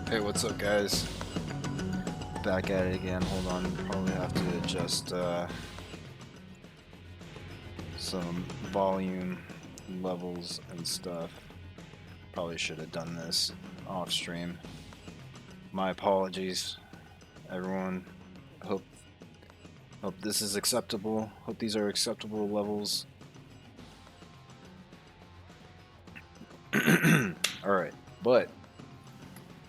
Hey, what's up, guys? Back at it again. Hold on, probably have to adjust some volume levels and stuff. Probably should have done this off stream. My apologies, everyone. Hope hope this is acceptable. Hope these are acceptable levels. All right, but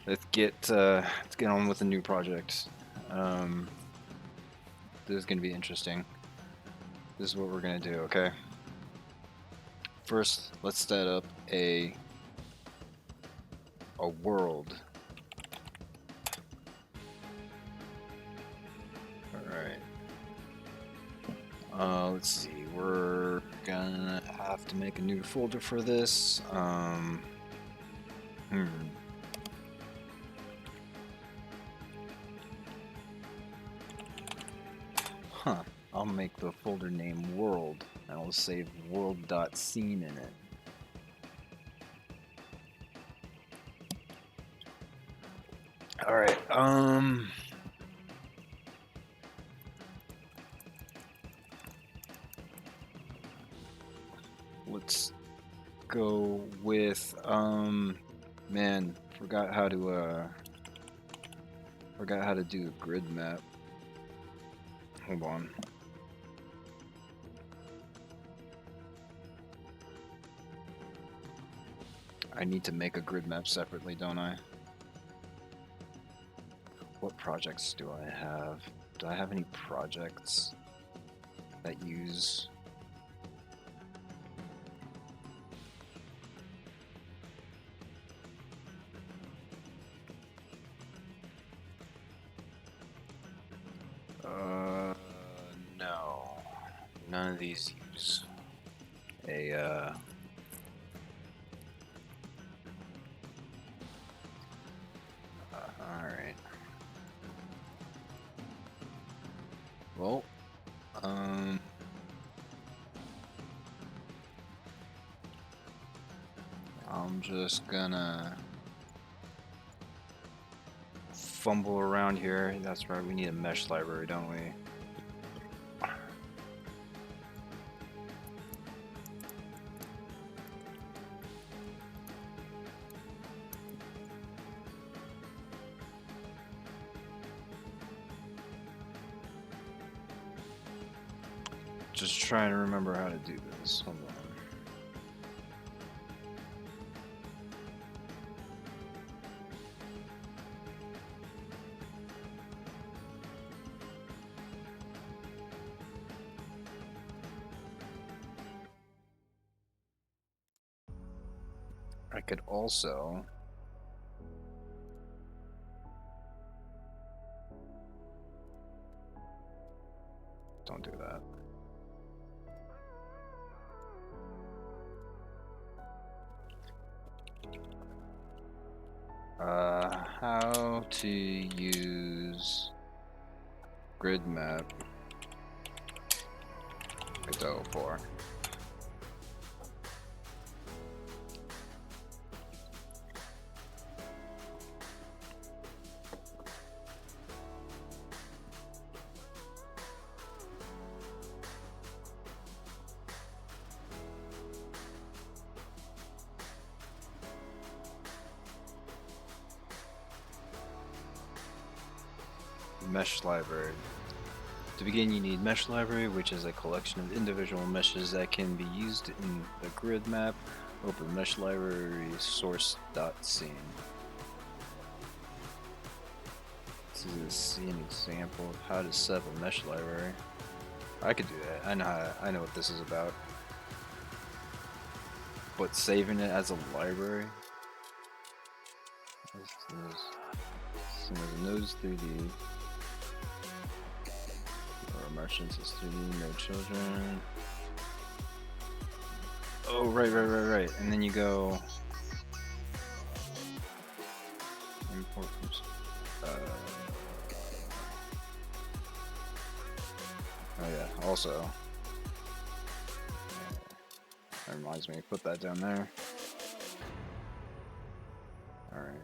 let's get on with the new project. Um, this is gonna be interesting. This is what we're gonna do. Okay. First, let's set up a world. Alright. Let's see. We're gonna have to make a new folder for this. Hmm. Huh. I'll make the folder name world, and I'll save world.scene in it. Alright, let's go with, man, forgot how to do a grid map. Hold on. I need to make a grid map separately, don't I? What projects do I have? Do I have any projects that use... No. None of these use a, alright. Well, I'm just gonna fumble around here. That's right, we need a mesh library, don't we? Just trying to remember how to do this. Hold on. I could also... Don't do that. How to use grid map Go 4. Mesh library. To begin, you need mesh library, which is a collection of individual meshes that can be used in the grid map. Open mesh library source.scene. This is an example of how to set up a mesh library. I could do that. I know what this is about. But saving it as a library. This is Nodes 3D. Martians is 3D, no children. Oh, right. And then you go import from, oh yeah, also that reminds me, put that down there. Alright.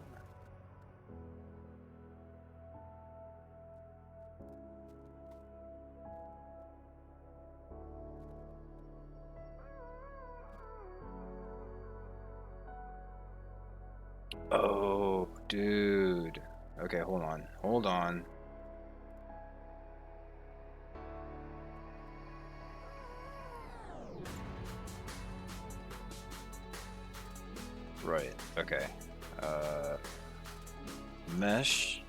Okay, hold on. Hold on. Right, okay. Mesh,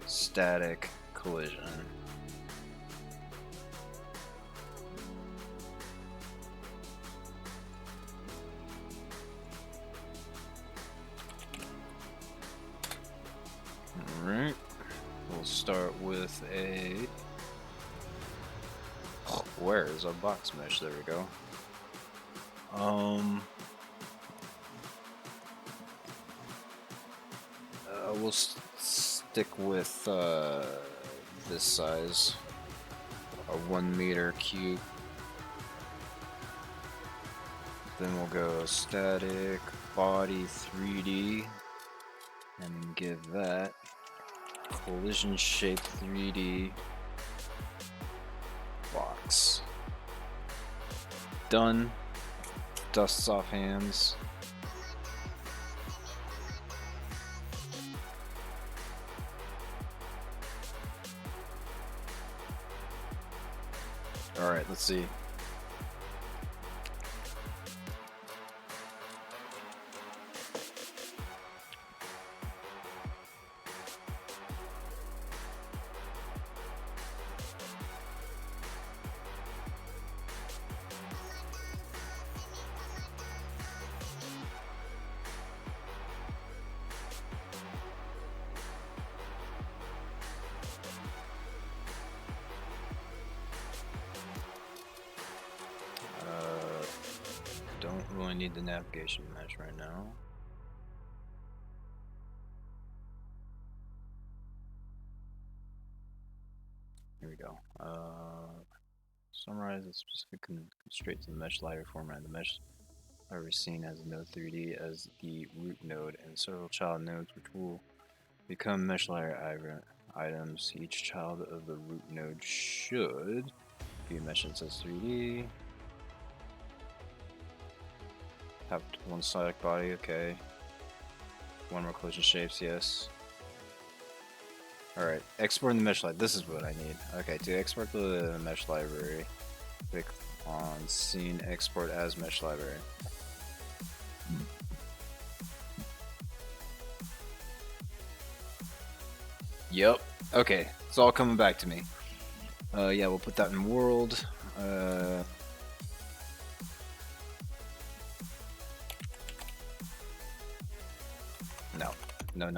static, collision. Alright. We'll start with a... Where is a box mesh? There we go. We'll stick with this size, a 1 meter cube. Then we'll go static, body 3D, and give that collision shape 3D box. Done. Dusts off hands. Alright, let's see. Don't really need the navigation mesh right now. Here we go. Summarize the specific constraints of the mesh library format. The mesh library is seen as node 3D as the root node and several child nodes which will become mesh library items. Each child of the root node should be a mesh that says 3D. Have one static body, okay. One more collision shapes, yes. Alright, exporting the mesh library. This is what I need. Okay, to export the mesh library, click on scene export as mesh library. Yep. Okay, it's all coming back to me. Yeah, we'll put that in world. No.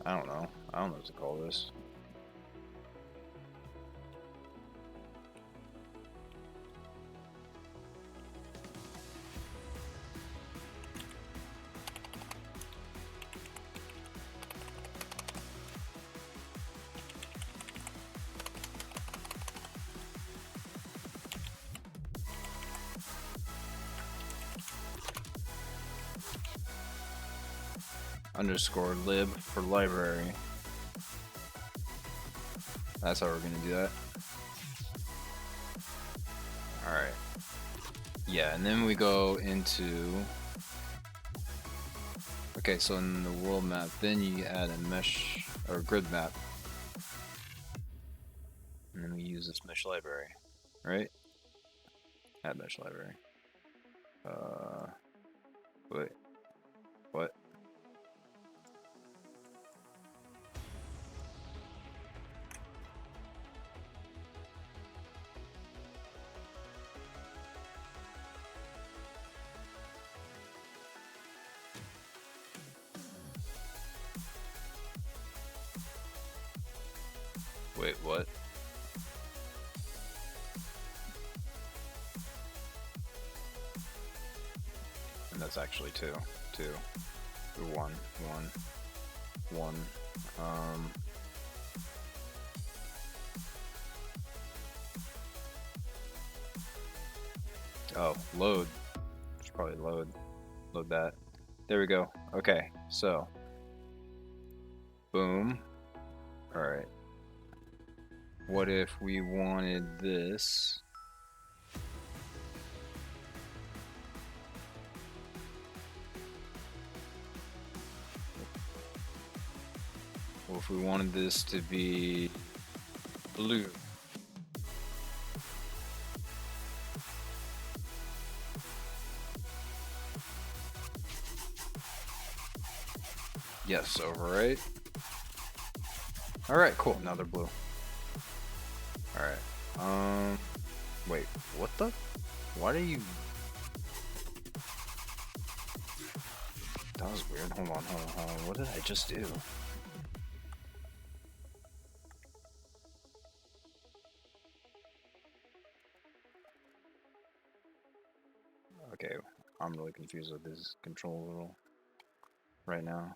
I don't know. I don't know what to call this. Underscore lib for library. That's how we're gonna do that. Alright. Yeah, and then we go into... Okay, so in the world map, then you add a mesh, or grid map. And then we use this mesh library, right? Add mesh library. Wait. What? Wait, what? And that's actually two. One. Oh, load. Should probably load that. There we go. Okay, so boom. Alright. What if we wanted this? if we wanted this to be blue. Yes, overwrite. Alright, cool. Now they're blue. Alright. Wait, what the? Why do you... That was weird. Hold on. What did I just do? Okay, I'm really confused with this control rule right now.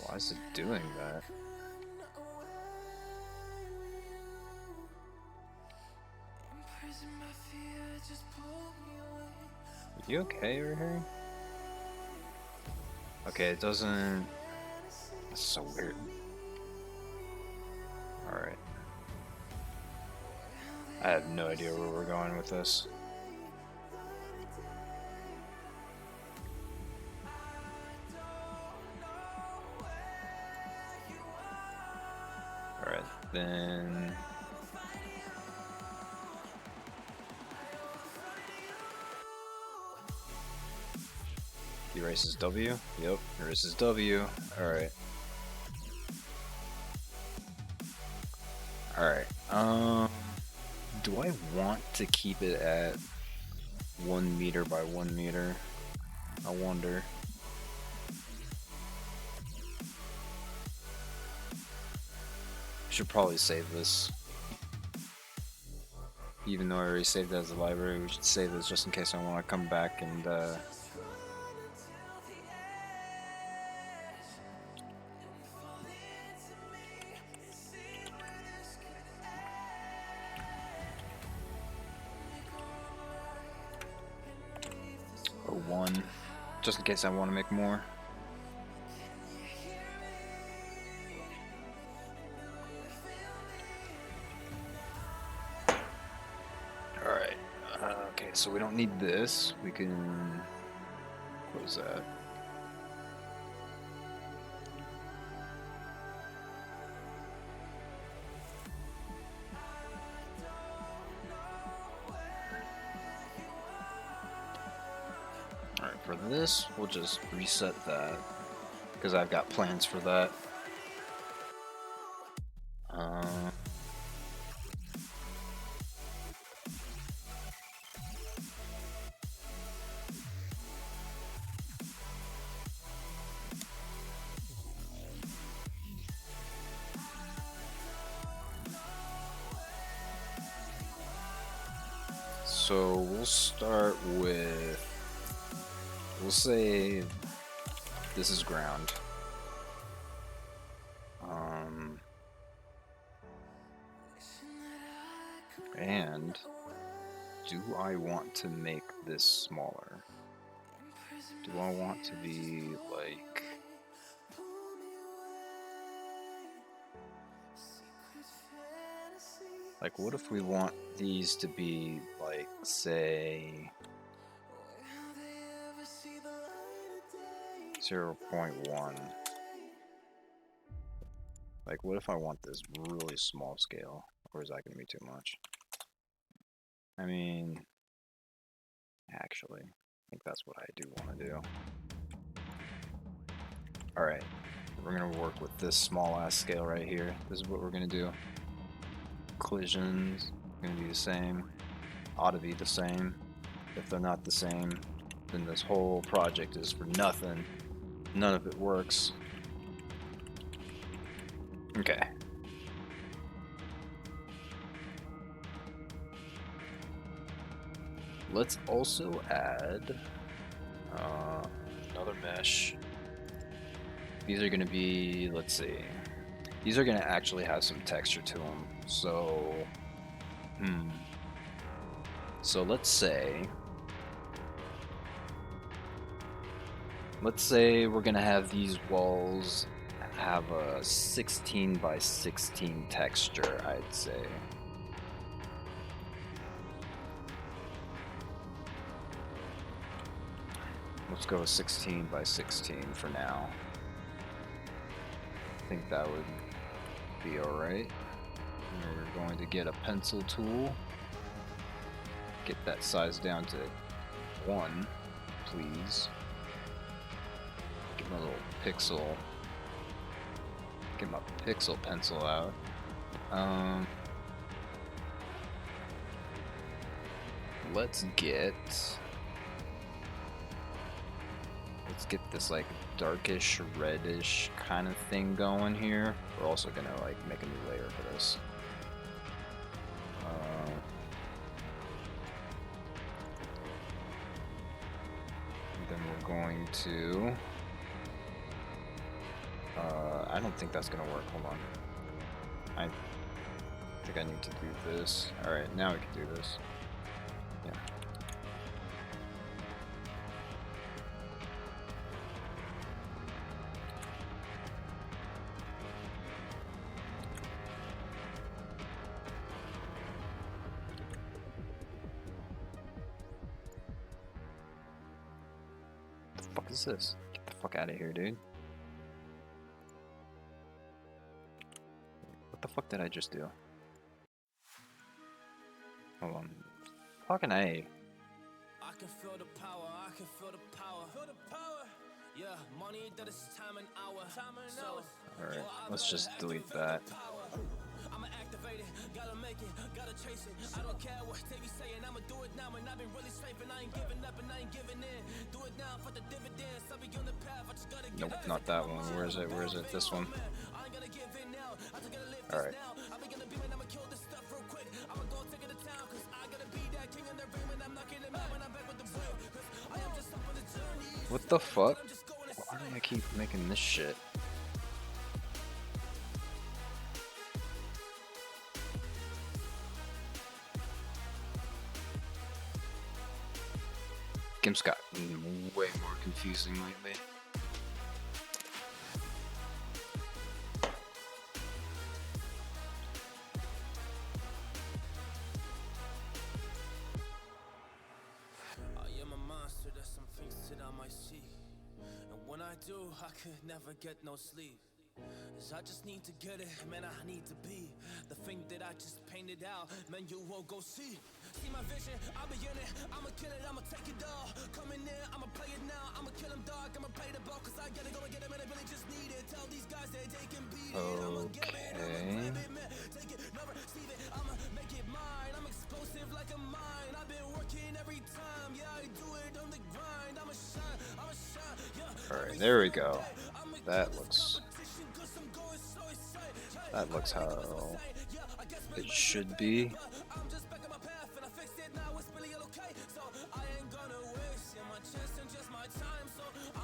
Why is it doing that? Are you okay over here? Okay, it doesn't... That's so weird. Alright. I have no idea where we're going with this. Alright, then... Erases W? Yep, erases W. Alright. Alright, do I want to keep it at 1 meter by 1 meter? I wonder. Should probably save this. Even though I already saved it as a library, we should save this just in case I want to come back and, one, just in case I want to make more. Alright, okay, so we don't need this. We can close that. Alright, for this, we'll just reset that, because I've got plans for that. So we'll start with, we'll say this is ground. And do I want to make this smaller? Do I want to be like... Like, what if we want these to be, like, say... 0.1? Like, what if I want this really small scale? Or is that going to be too much? I mean... Actually, I think that's what I do want to do. Alright, we're going to work with this small-ass scale right here. This is what we're going to do. Collisions going to be the same, ought to be the same. If they're not the same, then this whole project is for nothing. None of it works. Okay. Let's also add another mesh. These are going to be, let's see, these are going to actually have some texture to them. So, so let's say we're going to have these walls have a 16 by 16 texture, I'd say. Let's go with 16 by 16 for now. I think that would be alright. We're going to get a pencil tool. Get that size down to 1, please. Get my little pixel. Get my pixel pencil out. Let's get this like darkish reddish kind of thing going here. We're also gonna like make a new layer for this. Then we're going to I don't think that's gonna work. Hold on. I think I need to do this. Alright, now we can do this. Yeah. What the fuck is this? Get the fuck out of here, dude. What the fuck did I just do? Hold on. Fucking A. I can feel the power, I can feel the power. Feel the power. Yeah, money that is time and hour. Alright, let's just delete that. I'ma activate it, gotta make it, gotta chase it. I don't care what they be saying, I'ma do it now. And I've been really safe and I ain't giving up and I ain't giving in. Do it now for the dividends, I'll be on the path. I just gotta get Nope, not that one. Where is it? Where is it? This one. I ain't gonna give in now. I just gotta live Alright. this now. I'm gonna be when I'ma kill this stuff real quick. I'ma go take it to town, cause I gotta be that king in the ring when I'm knocking them out when I'm back with the whip. Cause I am just up on the journey. What the fuck? Why do I keep making this shit? Game's got way more confusing lately. I am a monster, there's some things that I might see. And when I do, I could never get no sleep. Cause I just need to get it, man, I need to be the thing that I just painted out, man, you won't go see. See my vision, I'll be in it, I'ma kill it, I'ma take it all. Coming in, I'ma play it now, I'ma kill him dog, I'ma play the ball, cause I gotta go and get him and I really just need it. Tell these guys that they can beat it, I'ma give it, I'ma grab it, man, take it, never receive it, I'ma make it mine. I'm explosive like a mine, I've been working every time, yeah, I do it on the grind. I'ma shine, yeah. Alright, there we go. That looks how it should be.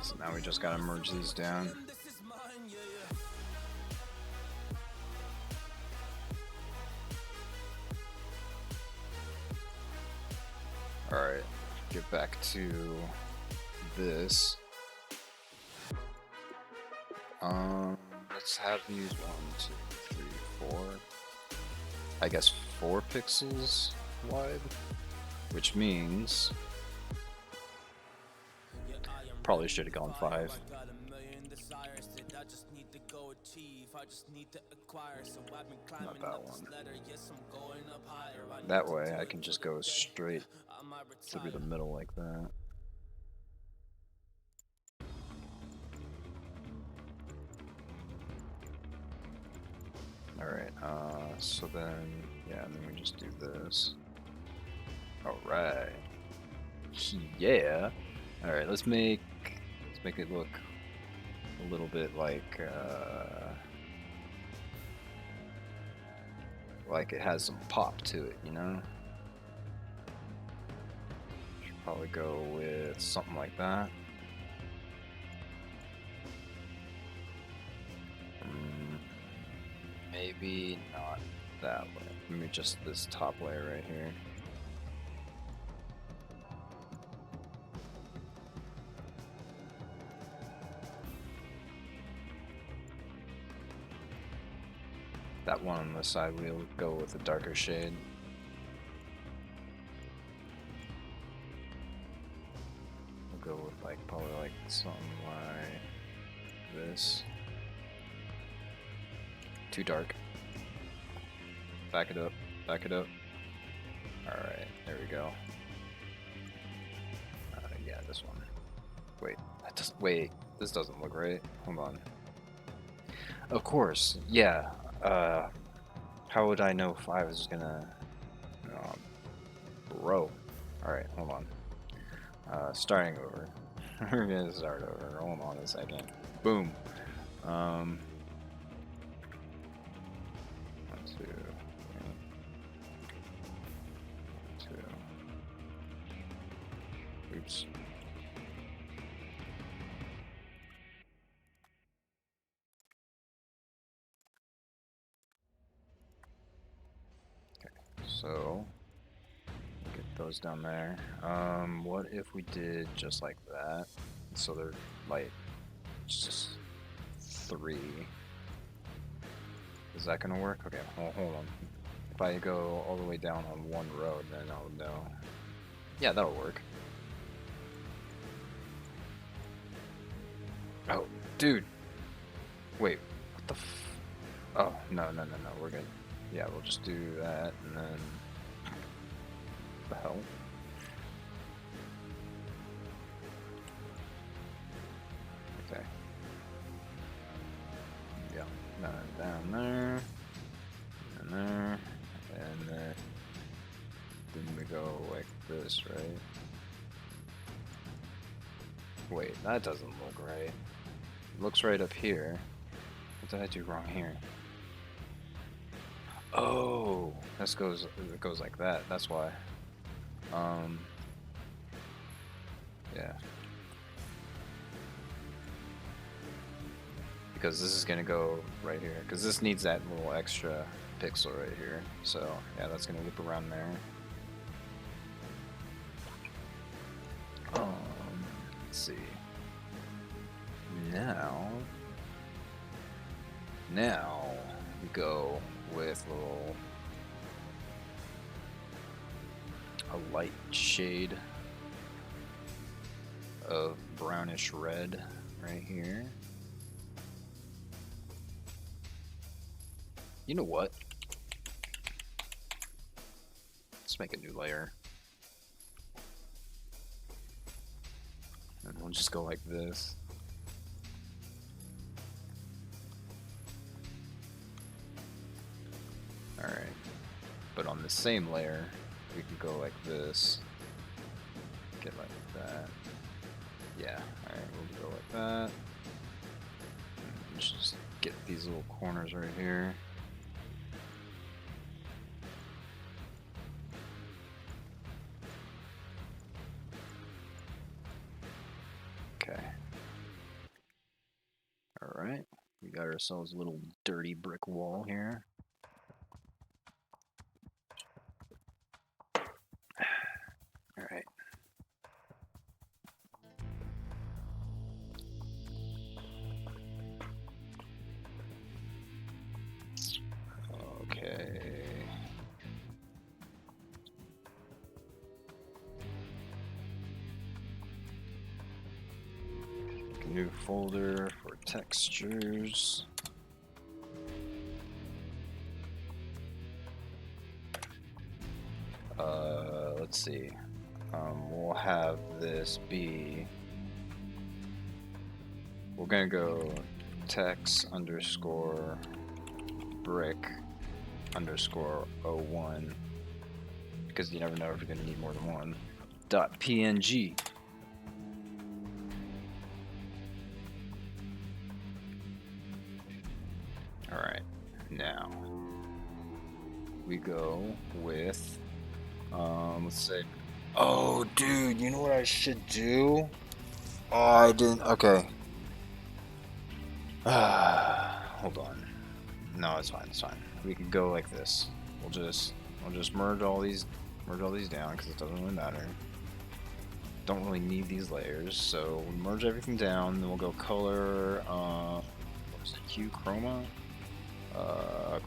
So now we just gotta merge these down. Alright, get back to this. Let's have these 1, 2, 3, 4. I guess 4 pixels wide, which means probably should have gone 5. Not that one. That way I can just go straight through the middle like that. Alright, so then, yeah, and then we just do this. Alright. Yeah! Alright, let's make it look a little bit like it has some pop to it, you know? Should probably go with something like that. Maybe not that way. Maybe just this top layer right here. That one on the side, we'll go with a darker shade. We'll go with like probably Something like this. Too dark. Back it up. Back it up. Alright, there we go. Yeah, this one. Wait, that doesn't. Wait, this doesn't look right. Hold on. Of course, yeah. How would I know if I was gonna. Bro. Alright, hold on. Starting over. We're gonna start over. Hold on a second. Boom. 1, 2, 3, 2. Oops. Okay, so get those down there. What if we did just like that? So they're like just 3. Is that gonna work? Okay, hold on. If I go all the way down on one road, then I'll know. Yeah, that'll work. Oh, dude. Wait, what the f... Oh, no, we're good. Yeah, we'll just do that, and then... What the hell? Okay. Yeah, down there, and there, and then we go like this, right? Wait, that doesn't look right. It looks right up here. What did I do wrong here? Oh, it goes like that. That's why. Yeah. Because this is gonna go right here. Because this needs that little extra pixel right here. So yeah, that's gonna loop around there. Let's see. Now we go with a light shade of brownish red right here. You know what? Let's make a new layer. And we'll just go like this. Alright. But on the same layer, we can go like this. Get like that. Yeah, alright, we'll go like that. And let's just get these little corners right here. Okay. Alright, we got ourselves a little dirty brick wall here. Alright. Okay. New folder for textures. Let's see. We'll have this be. We're gonna go text underscore brick underscore 01 because you never know if you're gonna need more than one. .png. Alright, now we go with, let's say, oh dude, you know what I should do? Oh, I didn't, okay. Hold on. No, it's fine, it's fine. We can go like this. We'll just merge all these down because it doesn't really matter. Don't really need these layers, so we'll merge everything down, then we'll go color, what was it, hue, chroma?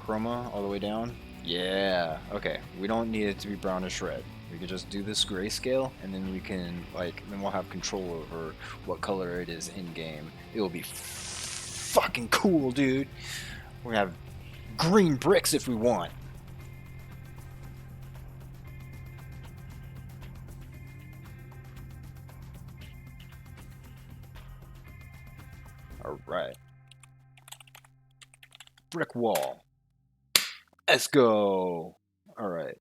Chroma all the way down. Yeah, okay. We don't need it to be brownish red. We could just do this grayscale, and then we can then we'll have control over what color it is in game. It will be fucking cool, dude. We're gonna have green bricks if we want. All right. Brick wall. Let's go. All right.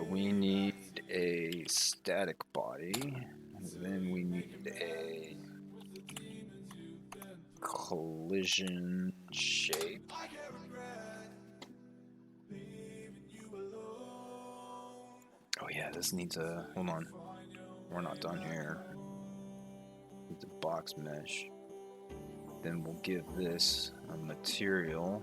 We need a static body. Then we need a collision shape. Oh yeah, this needs a... Hold on. We're not done here. Needs a box mesh. Then we'll give this a material.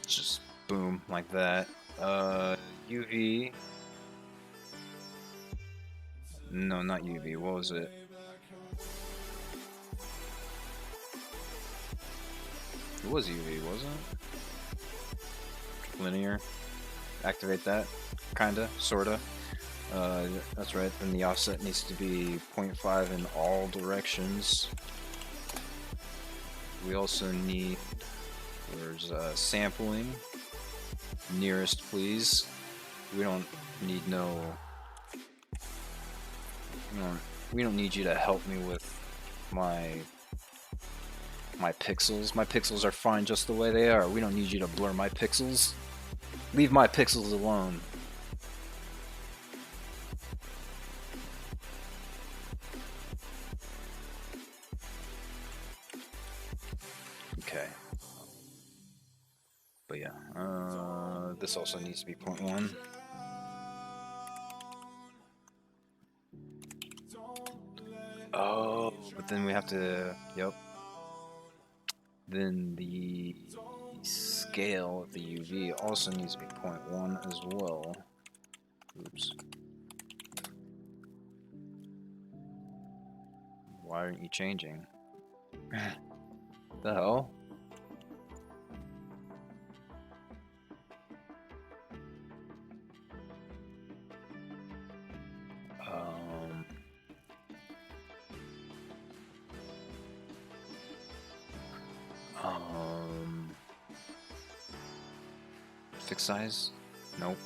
Just boom, like that. UV. No, not UV. What was it? It was UV, wasn't it? Linear. Activate that. Kinda. Sorta. That's right. Then the offset needs to be 0.5 in all directions. We also need... There's sampling. Nearest, please. We don't need no... We don't need you to help me with my pixels. My pixels are fine just the way they are. We don't need you to blur my pixels. Leave my pixels alone. Okay. But yeah, this also needs to be 0.1. Oh, but then we have to, yep. Then the scale of the UV also needs to be 0.1 as well. Oops. Why aren't you changing? The hell? Fixed size? Nope.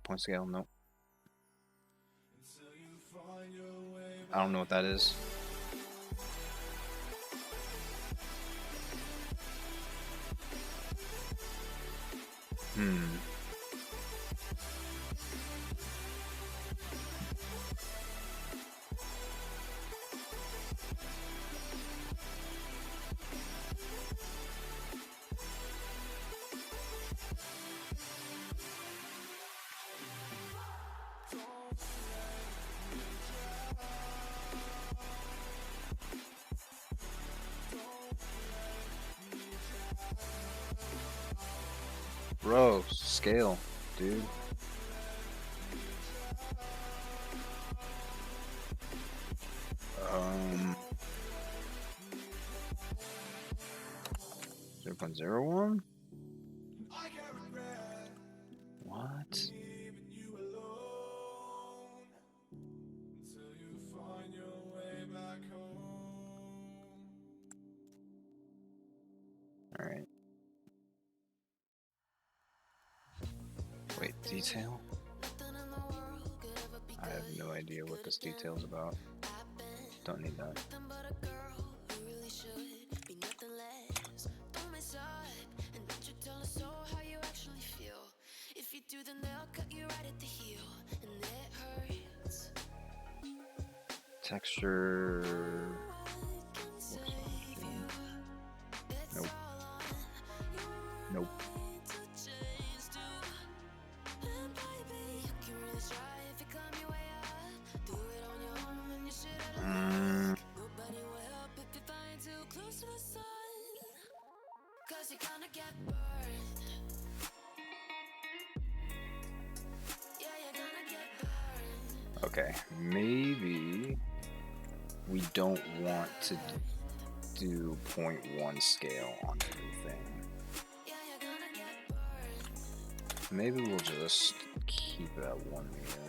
Point scale? Nope. I don't know what that is. Bro, scale, dude. Um, 0.01? What? Alright. Wait, detail? I have no idea what this detail is about. Don't need that. Texture. Nope. Nope. Okay, maybe we don't want to do 0.1 scale on everything. Maybe we'll just keep it at 1 meter.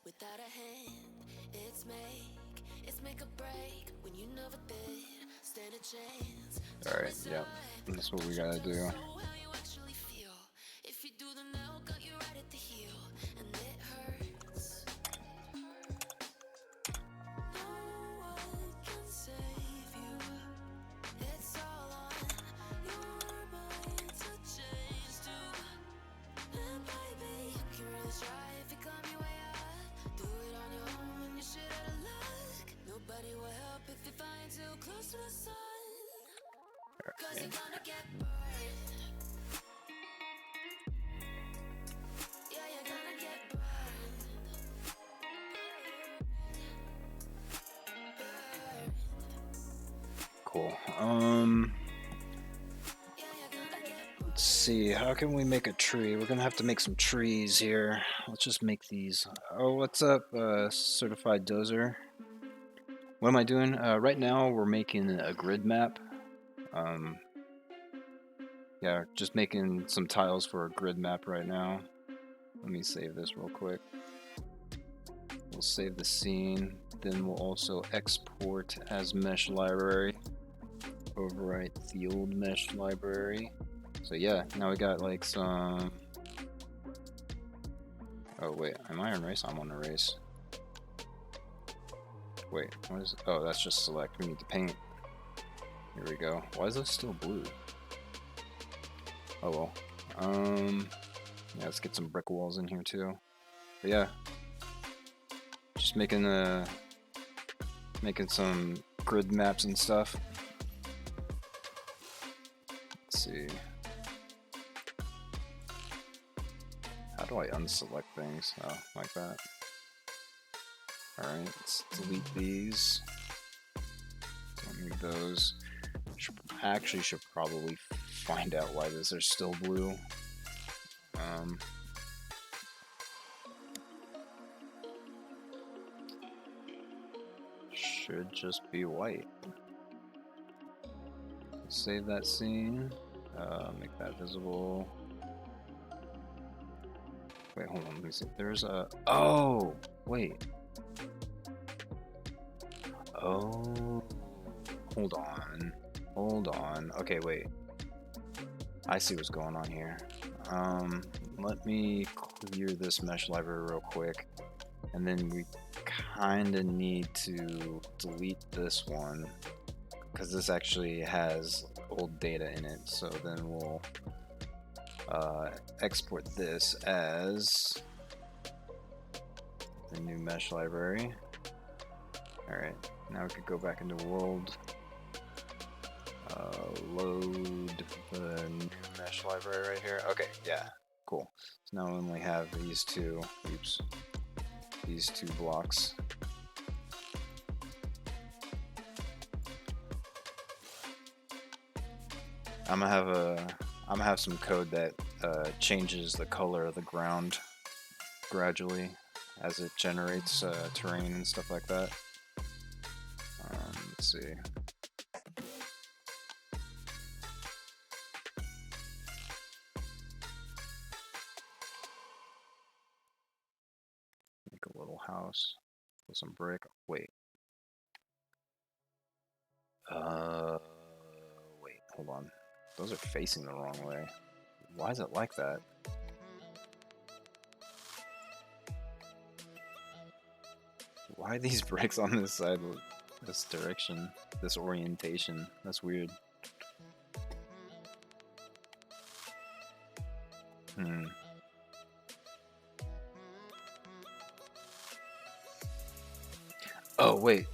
Without a hand, it's make a break when you never did stand a chance. Alright, yep. That's what we gotta do. If you do the nail, got you right at the heel, and it hurts. No one can save you. It's all on your mind to change too. And baby, you can really try if you climb your way up. Do it on your own, you shit out of luck. Nobody will help if you find too close to the sun. Cause you're gonna get burned. Yeah, you're gonna get burned. Cool. Let's see, how can we make a tree? We're gonna have to make some trees here. Let's just make these. Oh, what's up, certified dozer? What am I doing? Right now we're making a grid map. Yeah, just making some tiles for a grid map right now. Let me save this real quick. We'll save the scene. Then we'll also export as mesh library. Overwrite the old mesh library. So yeah, now we got like some. Oh wait, am I on race? I'm on a race. Wait, what is it? Oh, that's just select. We need to paint. Here we go. Why is this still blue? Oh well. Yeah, let's get some brick walls in here too. But yeah, just making some grid maps and stuff. Let's see. How do I unselect things? Oh, like that. Alright, let's delete these. Don't need those. Actually should probably find out why these are still blue. Should just be white. Save that scene. Make that visible. Wait, hold on, let me see. There's a... Oh! Wait. Oh. Hold on. Hold on. Okay, wait. I see what's going on here. Let me clear this mesh library real quick. And then we kind of need to delete this one. Because this actually has old data in it. So then we'll export this as the new mesh library. Alright, now we could go back into world. Load the new mesh library right here. Okay, yeah, cool. So now we only have these two, oops, these two blocks. I'm gonna have some code that changes the color of the ground gradually as it generates terrain and stuff like that. Let's see. Make a little house with some brick. Wait. Wait, hold on. Those are facing the wrong way. Why is it like that? Why are these bricks on this side, this direction, this orientation? That's weird. Oh wait,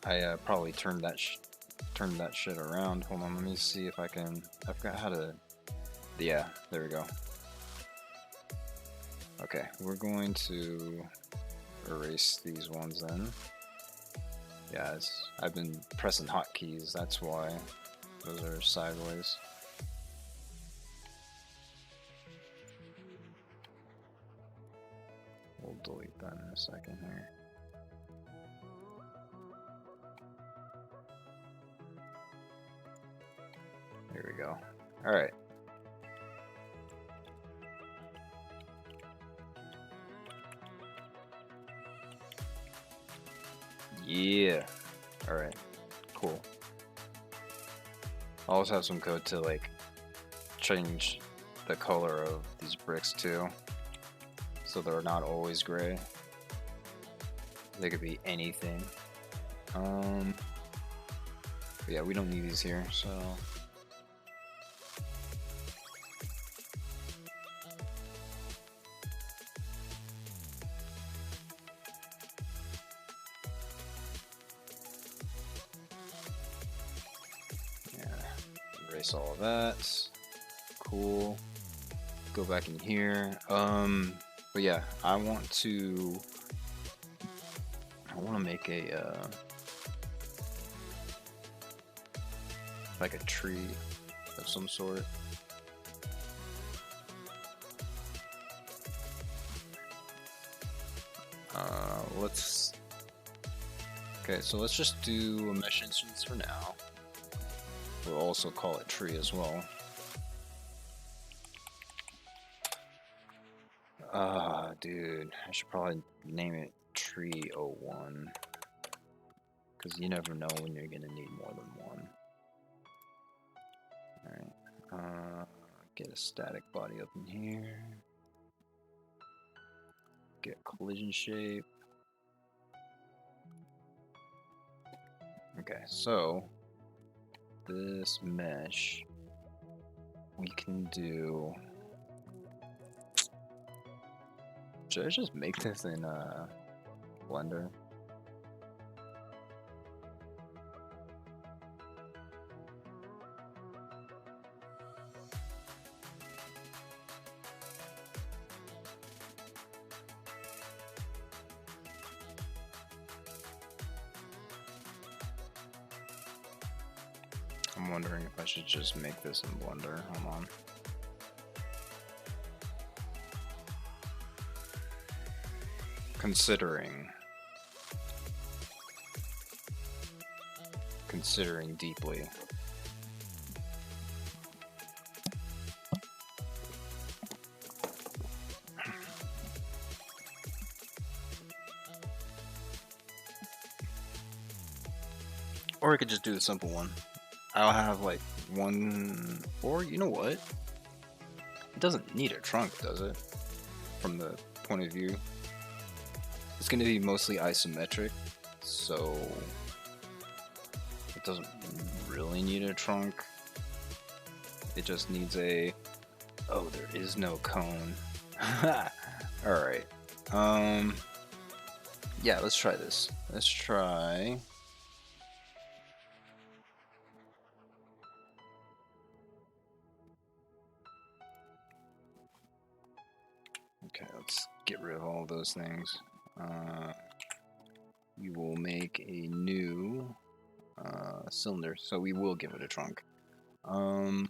I probably turned that shit around. Hold on, let me see if I can. I forgot how to. Yeah, there we go. Okay, we're going to erase these ones then. Yeah, I've been pressing hotkeys. That's why those are sideways. We'll delete that in a second here. Here we go. Alright. Yeah. Alright. Cool. I also have some code to like change the color of these bricks too, so they're not always gray. They could be anything. But yeah, we don't need these here, so yeah, erase all of that. Cool. Go back in here. But yeah, I want to make a like a tree of some sort. Okay, so let's just do a mesh instance for now. We'll also call it tree as well. Dude, I should probably name it tree 01, because you never know when you're gonna need more than one. Alright, get a static body up in here. Get collision shape. Okay, so this mesh we can do. Should I just make this in Blender? I'm wondering if I should just make this in Blender. Hold on. Considering deeply. Or I could just do the simple one. I'll have like one, or you know what? It doesn't need a trunk, does it? From the point of view. It's going to be mostly isometric, so it doesn't really need a trunk. It just needs a... Oh, there is no cone. Alright. Yeah, let's try this. Let's try... Okay, let's get rid of all of those things. We will make a new cylinder, so we will give it a trunk. You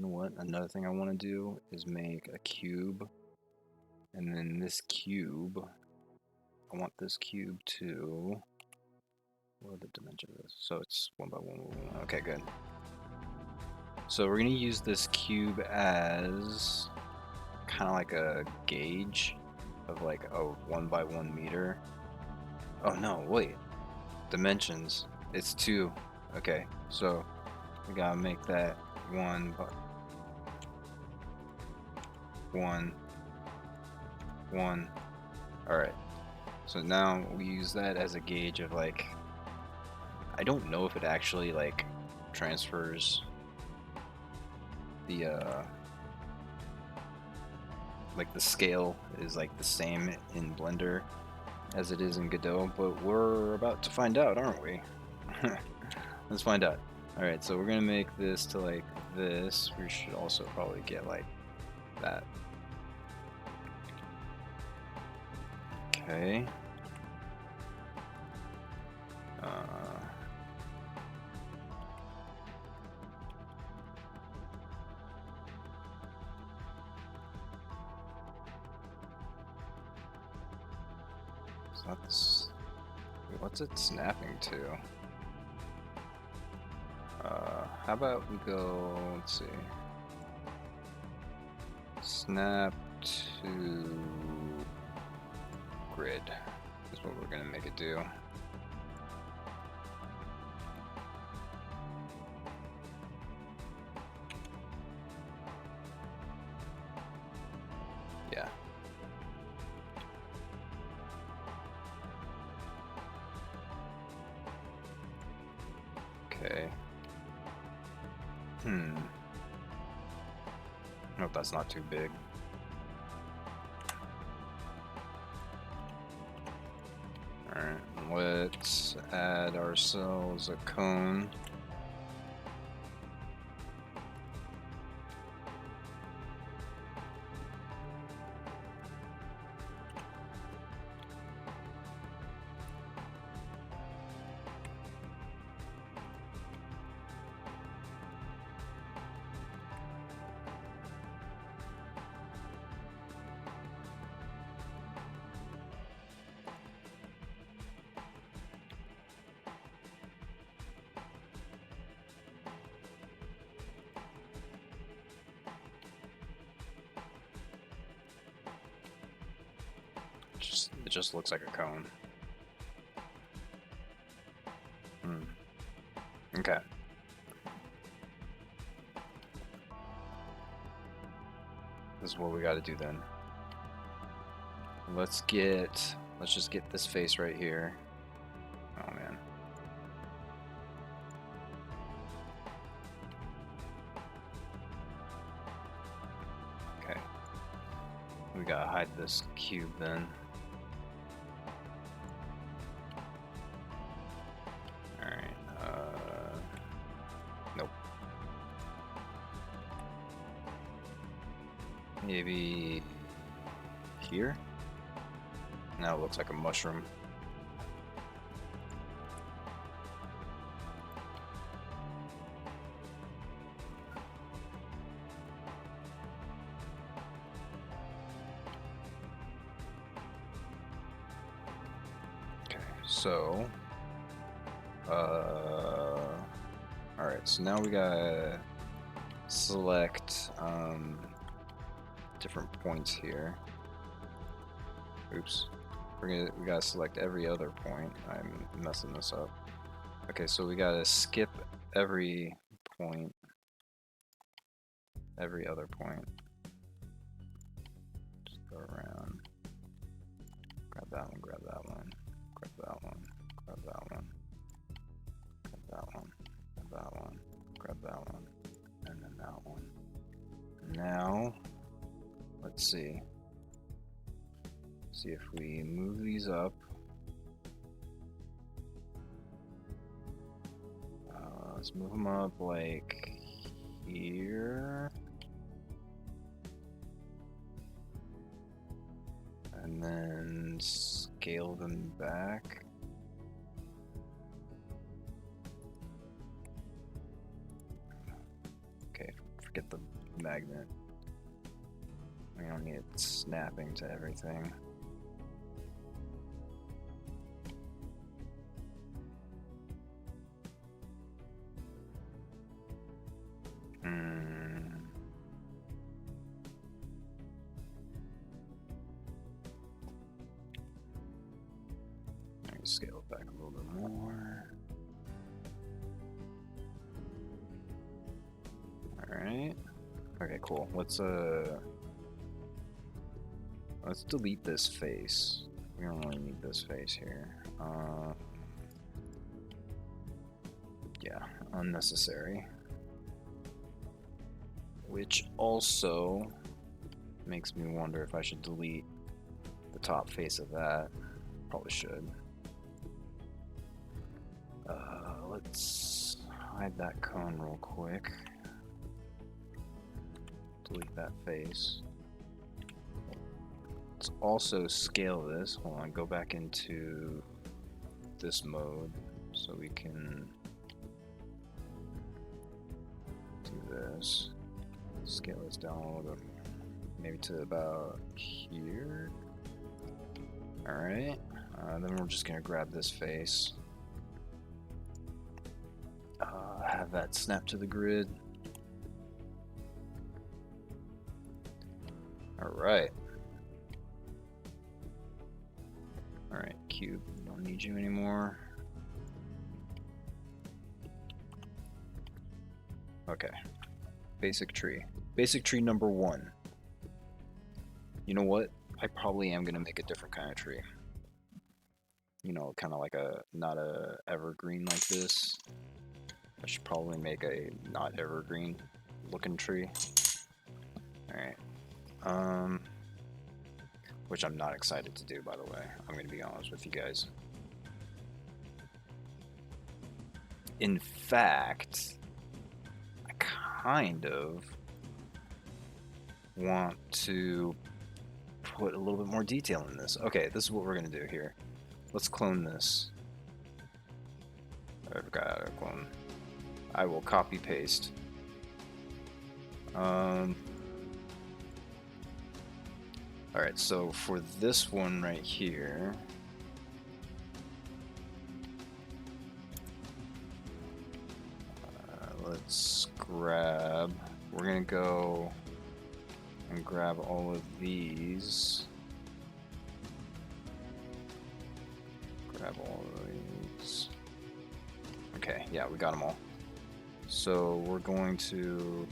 know what? Another thing I want to do is make a cube, and then this cube, I want this cube to... What are the dimensions of this? So it's 1 by 1 by 1. Okay, good. So we're gonna use this cube as kind of like a gauge of like a 1 by 1 meter. Oh no, wait. Dimensions. It's 2. Okay, so we gotta make that 1 by 1. Alright. So now we use that as a gauge of like, I don't know if it actually like transfers the like the scale is like the same in Blender as it is in Godot, but we're about to find out, aren't we? Let's find out. Alright, so we're gonna make this to like this. We should also probably get like that. Okay. What's it snapping to? How about we go, let's see. Snap to grid is what we're gonna make it do. Yeah. Okay. Hope that's not too big. Alright, let's add ourselves a cone. It just looks like a cone. Okay. This is what we got to do then. Let's just get this face right here. Oh man. Okay. We gotta hide this cube then. Nope. Maybe here? Now it looks like a mushroom. Okay, so alright, so now we gotta select different points here. Oops. We gotta select every other point. I'm messing this up. Okay, so we gotta skip every point. Every other point. Just go around. Grab that one, grab that one, grab that one, grab that one, grab that one, grab that one, grab that one, and then that one. Now, let's see. See if we move these up. Let's move them up like here. And then scale them back. Okay, forget the magnet. We don't need it snapping to everything. Let me scale it back a little bit more. Alright. Okay, cool. Let's delete this face. We don't really need this face here. Yeah, unnecessary. Which also makes me wonder if I should delete the top face of that. Probably should. Let's hide that cone real quick. Delete that face. Let's also scale this. Hold on, go back into this mode so we can do this. Scale this down a little bit more. Maybe to about here. Alright. Then we're just gonna grab this face. Have that snap to the grid. Alright. Alright, cube, don't need you anymore. Okay. Basic tree. Basic tree number 1. You know what? I probably am gonna make a different kind of tree. You know, kind of like a, not a evergreen like this. I should probably make a not evergreen looking tree. Alright. Which I'm not excited to do, by the way. I'm gonna be honest with you guys. In fact, I kind of want to put a little bit more detail in this. Okay, this is what we're gonna do here. Let's clone this. I forgot how to clone. I will copy paste. Alright, so for this one right here, let's grab, we're gonna go and grab all of these. Grab all of these. Okay, yeah, we got them all. So we're going to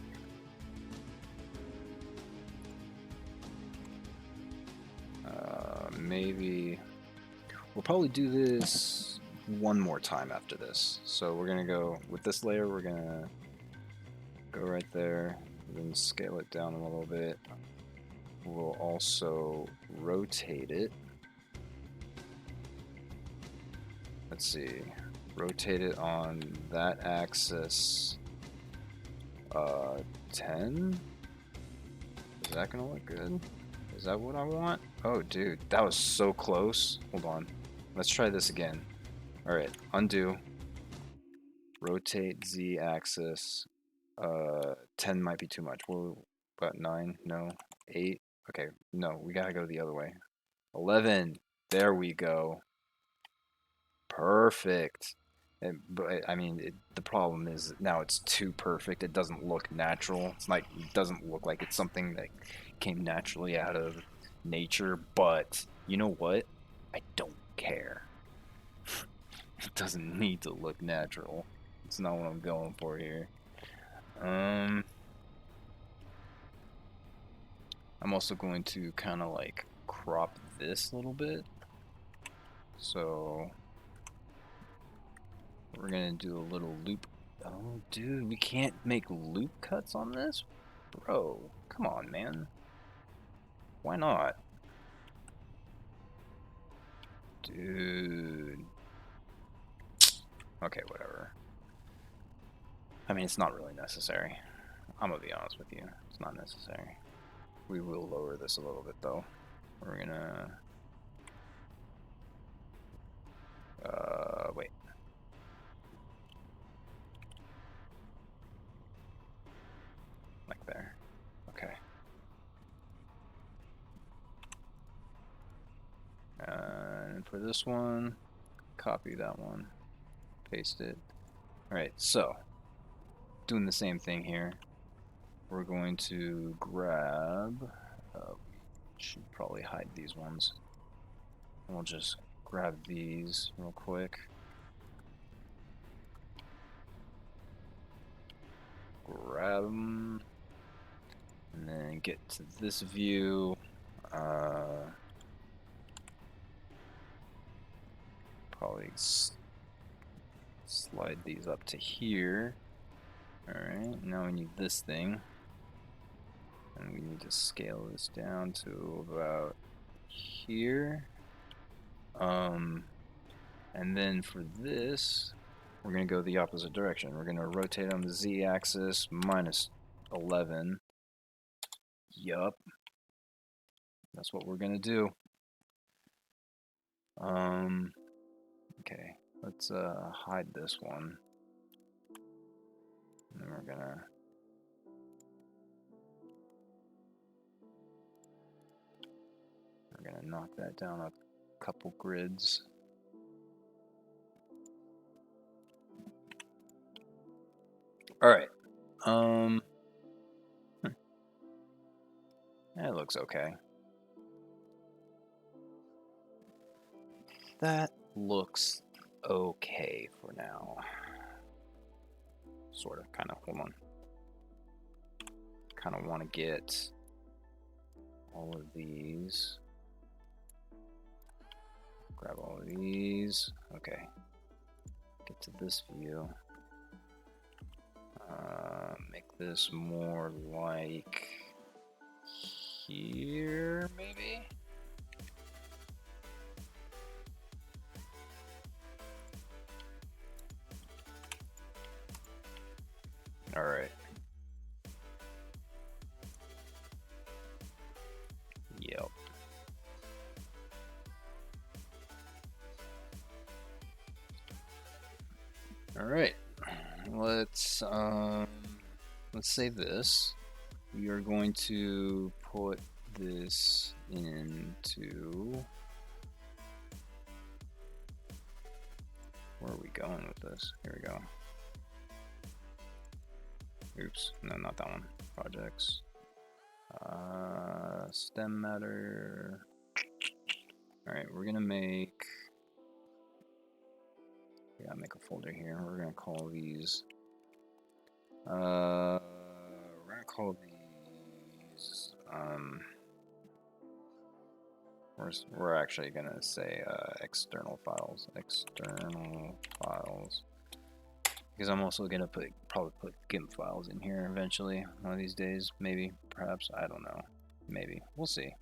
maybe we'll probably do this one more time after this. So we're gonna go with this layer, we're gonna go right there, then scale it down a little bit. We'll also rotate it. Let's see, rotate it on that axis 10. Is that gonna look good? Is that what I want? Oh dude, that was so close. Hold on, let's try this again. Alright, undo, rotate Z axis. 10 might be too much. We'll about 9, no, 8. Okay, no, we gotta go the other way. 11, there we go. Perfect. But I mean, the problem is now it's too perfect. It doesn't look natural. It's like, it doesn't look like it's something that came naturally out of nature. But you know what? I don't care. It doesn't need to look natural. It's not what I'm going for here. I'm also going to kind of like crop this a little bit. So we're gonna do a little loop. Oh, dude, we can't make loop cuts on this? Bro, come on, man. Why not? Dude. Okay, whatever. I mean, it's not really necessary. I'm gonna be honest with you. It's not necessary. We will lower this a little bit, though. We're gonna... wait. Like there. Okay. And for this one, copy that one, paste it. Alright, so, doing the same thing here. We're going to grab, should probably hide these ones. We'll just grab these real quick. Grab them. And then get to this view. Probably slide these up to here. Alright, now we need this thing. And we need to scale this down to about here. And then for this, we're going to go the opposite direction. We're going to rotate on the Z-axis minus 11. Yup. That's what we're going to do. Okay, let's hide this one. And then we're gonna knock that down up couple grids. All right. That looks okay. That looks okay for now. Sort of, kind of. Hold on. Kind of want to get all of these. Grab all of these. Okay. Get to this view. Make this more like here, maybe? Alright. Yep. Alright. Let's save this. We are going to put this into... Where are we going with this? Here we go. Oops, no, not that one. Projects. STEM matter. Alright, we're gonna make... We gotta make a folder here. We're gonna call these... we're gonna call these... we're actually gonna say external files. External files. Because I'm also gonna probably put GIMP files in here eventually, one of these days, maybe, perhaps, I don't know, maybe, we'll see.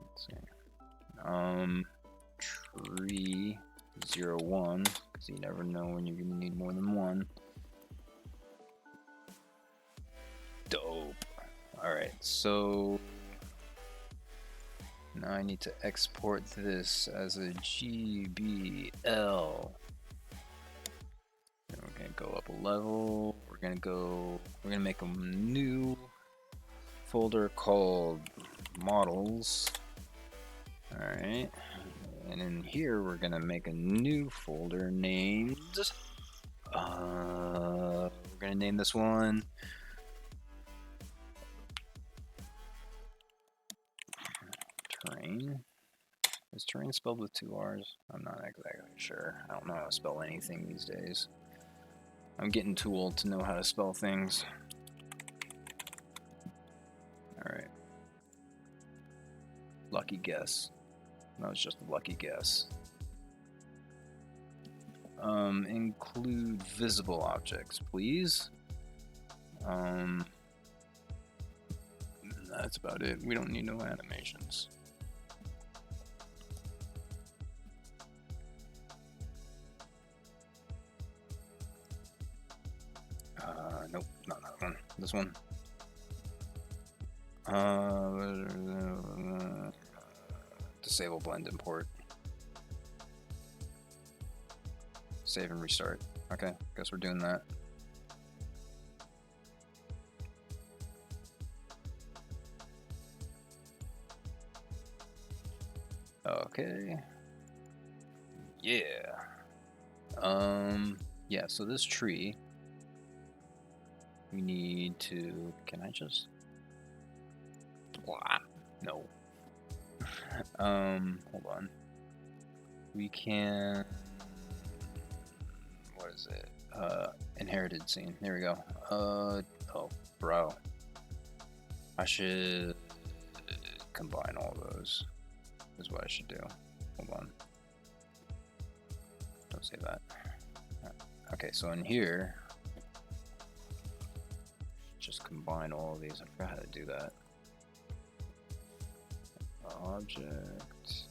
Let's see. Tree 01, because you never know when you're gonna need more than one. Dope. All right, so now I need to export this as a GBL. We're gonna go up a level. We're gonna make a new folder called models. All right, and in here we're gonna make a new folder named. We're gonna name this one. Terrain. Is terrain spelled with 2 R's? I'm not exactly sure. I don't know how to spell anything these days. I'm getting too old to know how to spell things. Alright. Lucky guess. That was just a lucky guess. Include visible objects, please. That's about it. We don't need no animations. Nope, not that one. This one. Disable blend import. Save and restart. Okay, guess we're doing that. Okay. Yeah. Yeah, so this tree, we need to, can I just, blah, no. Hold on. We can, what is it? Inherited scene, there we go. Oh, bro. I should combine all those, is what I should do. Hold on. Don't say that. Okay, so in here, just combine all of these. I forgot how to do that. Object,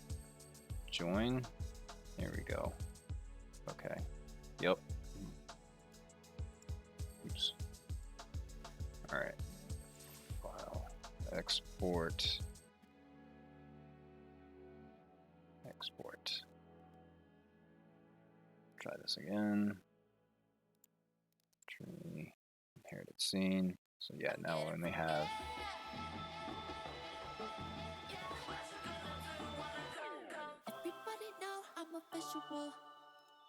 join, there we go. Okay, yep. Oops. All right, file, export, try this again. Tree, inherited scene. So yeah, now we only have I'm a visual.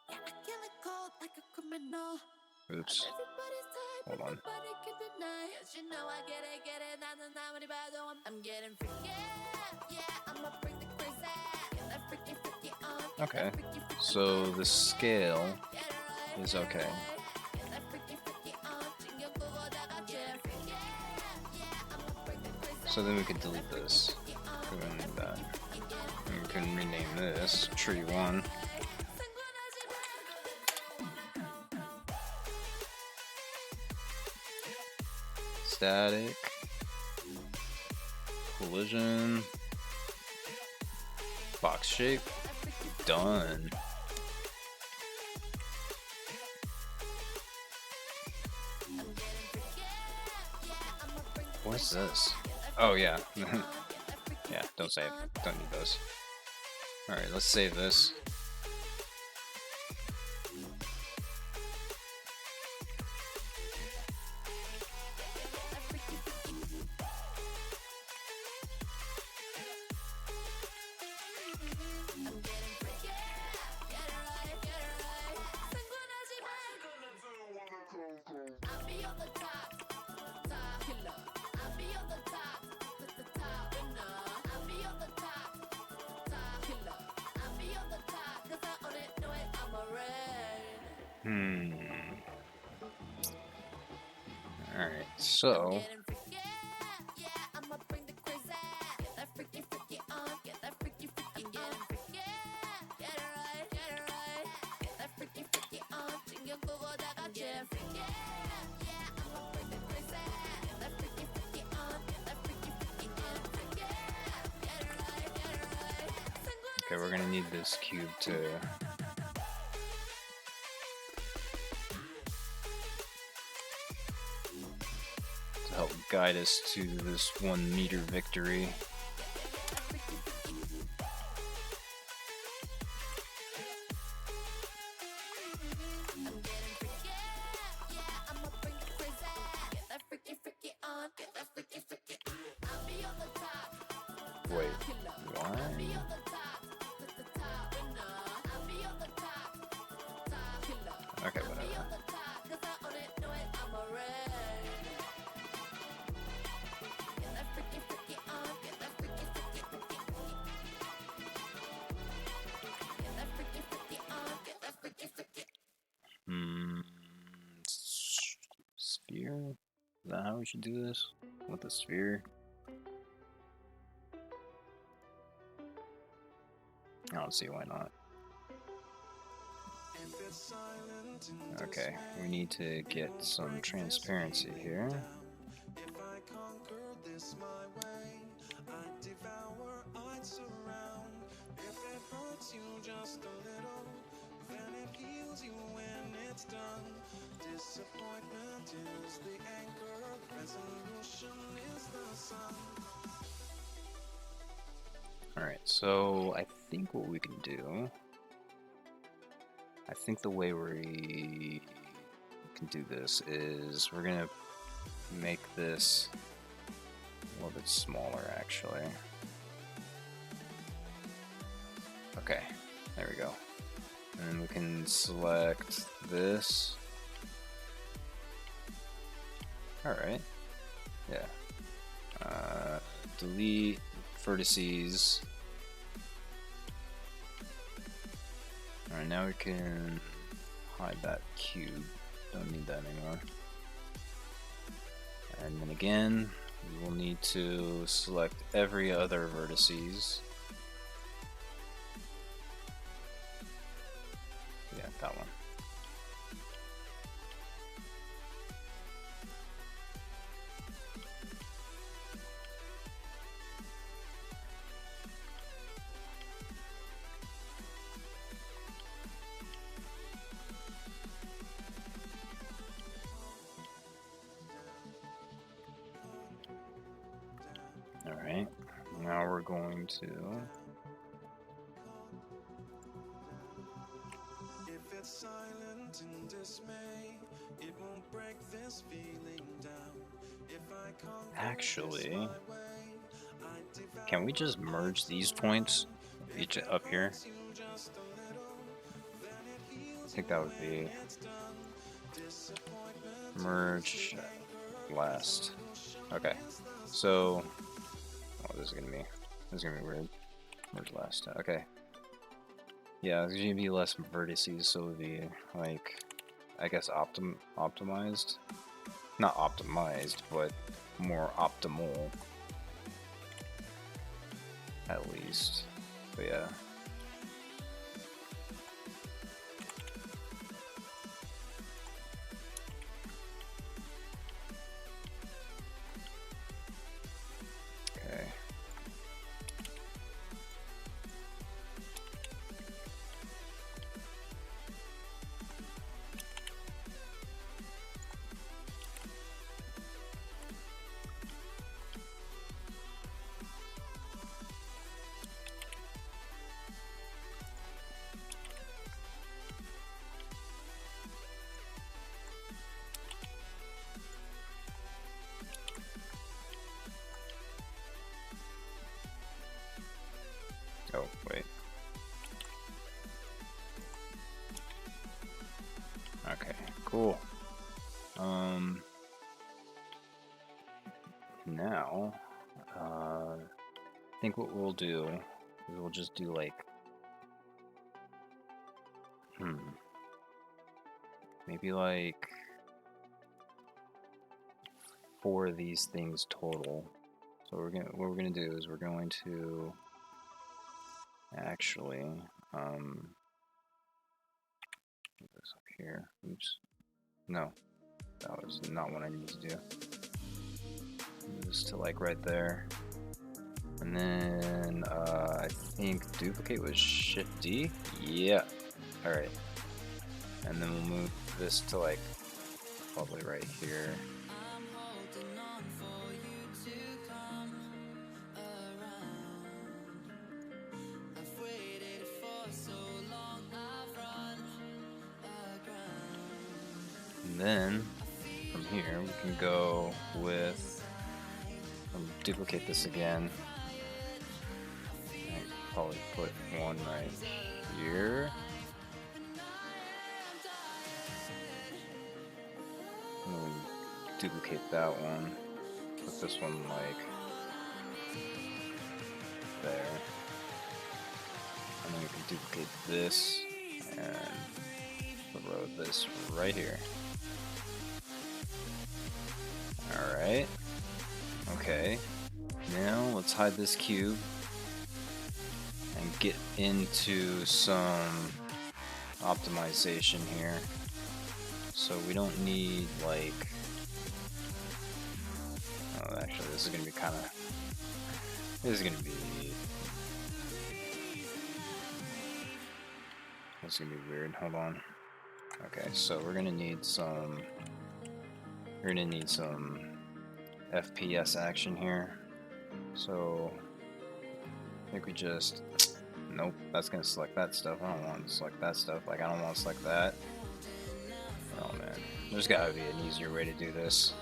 Yeah, I kill it cold like a criminal. Oops. Everybody's tired, Hold but on. nobody can deny. 'Cause you know I get it, I'm getting freaky. Yeah, I'ma bring the crazy. Get that freaky, freaky on. Get Okay. that freaky, freaky So on. the scale Get it right, is get it okay. right. Get that freaky, freaky on. 신경 끄고다가 get freaky. Yeah, I'ma bring the crazy. So then we could delete this. Go and do that. And we can rename this tree 1. Static. Collision. Box shape. Done. What's this? Oh yeah. Yeah, don't save. Don't need those. Alright, let's save this. Alright, so okay, we're gonna need this cube to help guide us to this 1 meter victory. Wait, why? Okay, whatever. Sphere? Is that how we should do this? With the sphere? I don't see why not. Okay, we need to get some transparency here. Alright, so I think what we can do, I think the way we can do this is we're gonna make this a little bit smaller actually. Okay, there we go. And then we can select this. Alright, yeah. Delete vertices. Alright, now we can hide that cube. Don't need that anymore. And then again, we will need to select every other vertices. Yeah, that one. Alright, now we're going to actually, can we just merge these points each up here? think that would be merge last. Okay, so this is gonna be weird. Merge last. Okay. Yeah, it's gonna be less vertices, so it would be like, I guess optimized. Not optimized, but more optimal. At least. But yeah. Okay. Oh, wait. Okay, cool. Now, I think what we'll do is we'll just do like, maybe like 4 of these things total. So what we're gonna do is we're going to actually put this up here. Oops. No, that was not what I needed to do. Move this to like right there. And then I think duplicate was Shift D. Yeah. Alright. And then we'll move this to like probably right here. And then from here we can go with duplicate this again. I probably put one right here. And then we duplicate that one. Put this one like there. And then we can duplicate this and throw this right here. Alright. Okay. Now let's hide this cube and get into some optimization here. So we don't need like, oh, actually this is gonna be this is gonna be weird. Hold on. Okay, so we're gonna need some FPS action here. So I think we just, nope, that's gonna select that stuff. I don't want to select that stuff. Like, I don't want to select that. Oh man, there's gotta be an easier way to do this.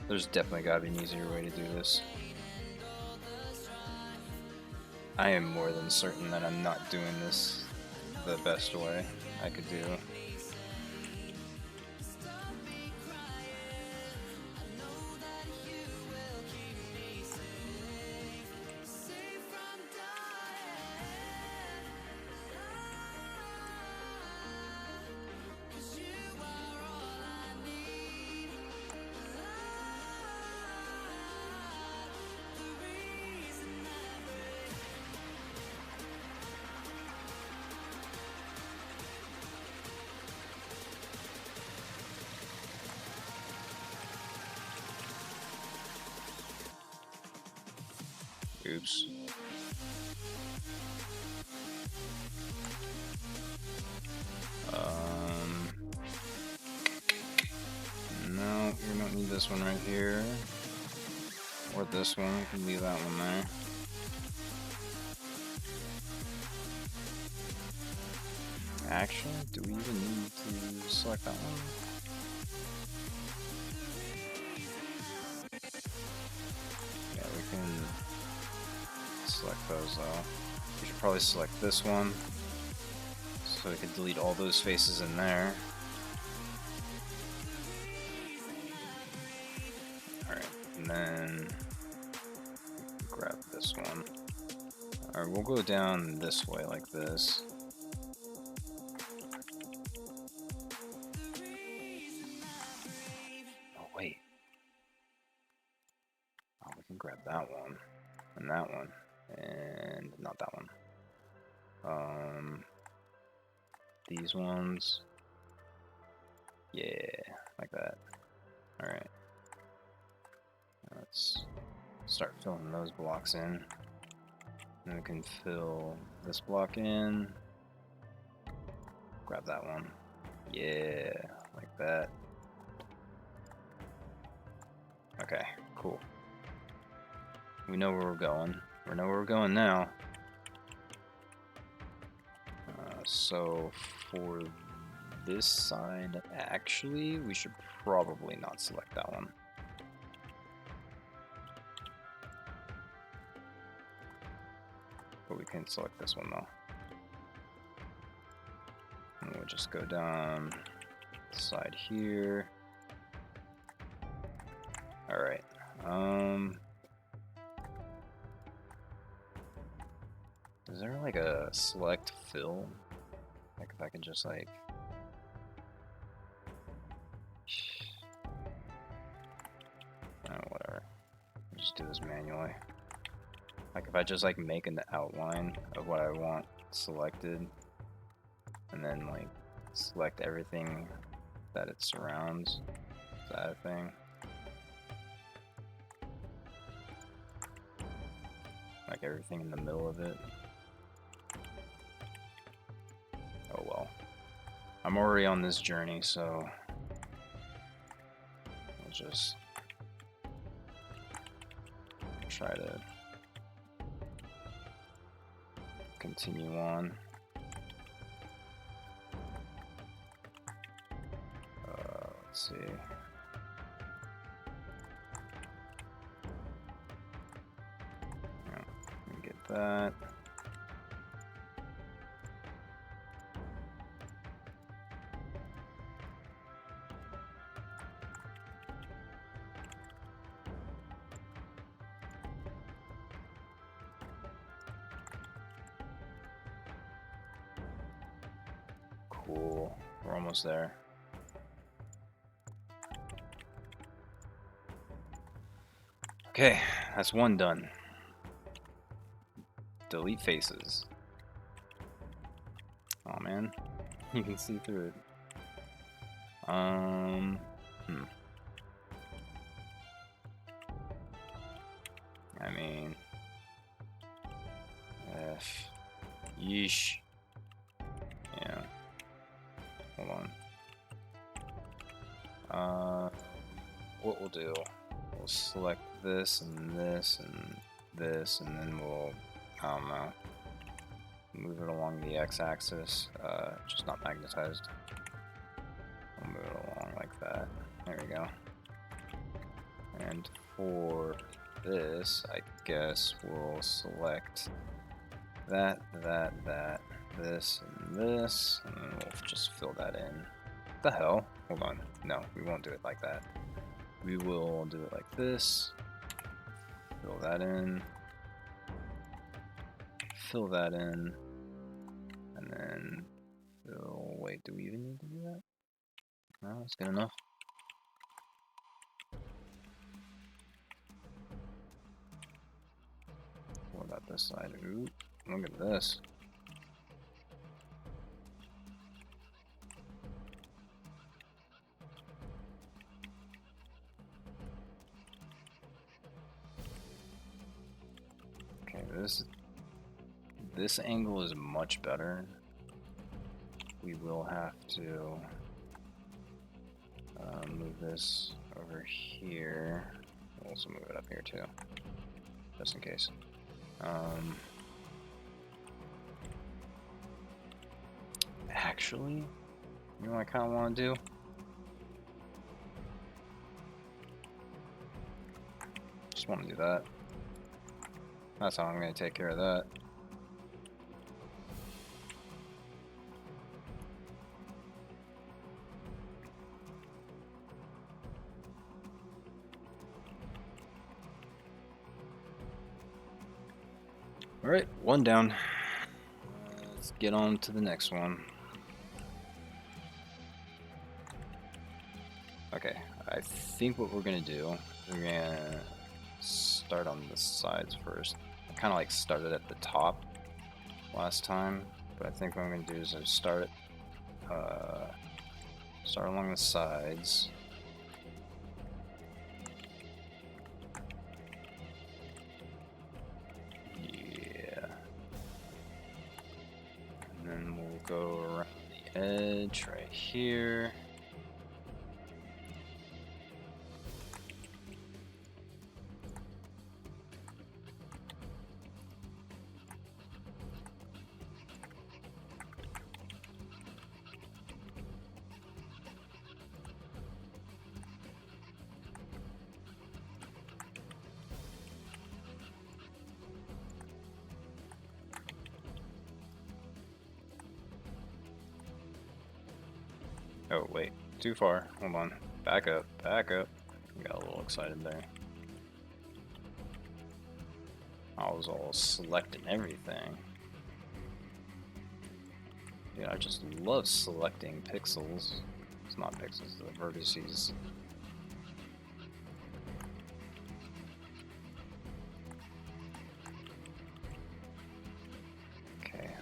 There's definitely gotta be an easier way to do this. I am more than certain that I'm not doing this the best way I could do. Oops. No, we don't need this one right here. Or this one, we can leave that one there. Actually, do we even need to select that one? Yeah, we can select those though. We should probably select this one. So we could delete all those faces in there. Alright, and then grab this one. Alright, we'll go down this way like this. Oh, wait. Oh, we can grab that one. And that one. And not that one. These ones. Yeah, like that. Alright. Let's start filling those blocks in. Then we can fill this block in. Grab that one. Yeah, like that. Okay, cool. We know where we're going. We know where we're going now. So for this side, actually, we should probably not select that one. But we can select this one though. And we'll just go down the side here. Alright. Is there like a select fill? Like if I can just like... whatever. I'll just do this manually. Like if I just like make an outline of what I want selected, and then like select everything that it surrounds, is that a thing? Like everything in the middle of it. Oh well. I'm already on this journey, so I'll just try to continue on. Let's see. Yeah, let me get that. Cool. We're almost there. Okay, that's one done. Delete faces. Oh man, you can see through it. I mean, yeesh. Yeah. Hold on. What we'll do, we'll select this and this and this, and then we'll, I don't know, move it along the x-axis, just not magnetized. We'll move it along like that. There we go. And for this, I guess we'll select that, this, and this, and then we'll just fill that in. What the hell? Hold on. No, we won't do it like that. We will do it like this. Fill that in. Fill that in. And then fill... Wait, do we even need to do that? No, that's good enough. What about this side? Ooh, look at this. Okay, this angle is much better. We will have to move this over here. We'll also move it up here too, just in case. Actually, you know what I kind of want to do? Just want to do that. That's how I'm going to take care of that. Alright, one down. Let's get on to the next one. Okay, I think what we're gonna do, we're gonna start on the sides first. I kind of like started at the top last time, but I think what I'm gonna do is I start along the sides. Yeah. And then we'll go around the edge right here. Oh, wait. Too far. Hold on. Back up. Back up. Got a little excited there. I was all selecting everything. Yeah, I just love selecting pixels. It's not pixels, the vertices. Okay,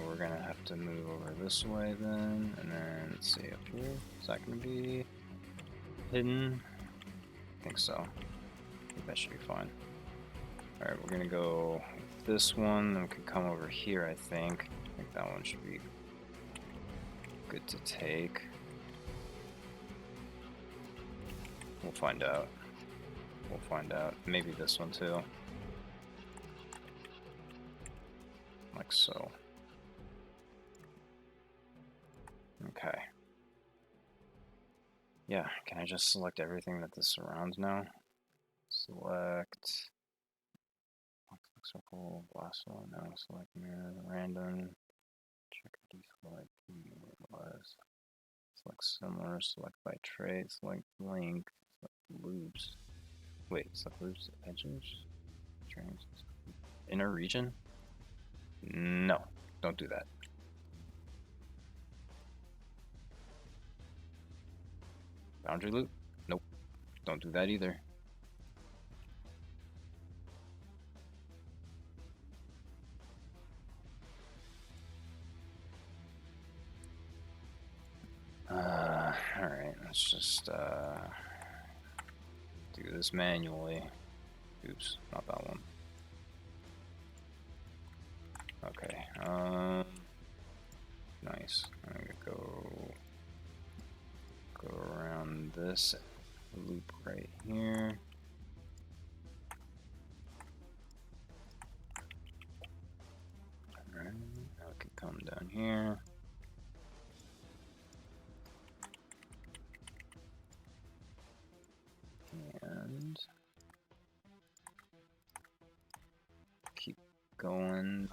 we're gonna have to move over this way then, and then let's see up here. Is that gonna be hidden? I think so. I think that should be fine. Alright, we're gonna go with this one, then we can come over here, I think. I think that one should be good to take. We'll find out. We'll find out. Maybe this one too. Like so. Okay. Yeah, can I just select everything that this surrounds now? Select circle, lasso, no, select mirror, random, check deselect, less. Select similar, select by trait, select link, select loops. Wait, select loops, edges, strings, inner region? No, don't do that. Boundary loop? Nope, don't do that either. Alright, let's just do this manually. Oops, not that one. Okay, nice. I'm gonna go around this loop right here. Alright, now we can come down here. And keep going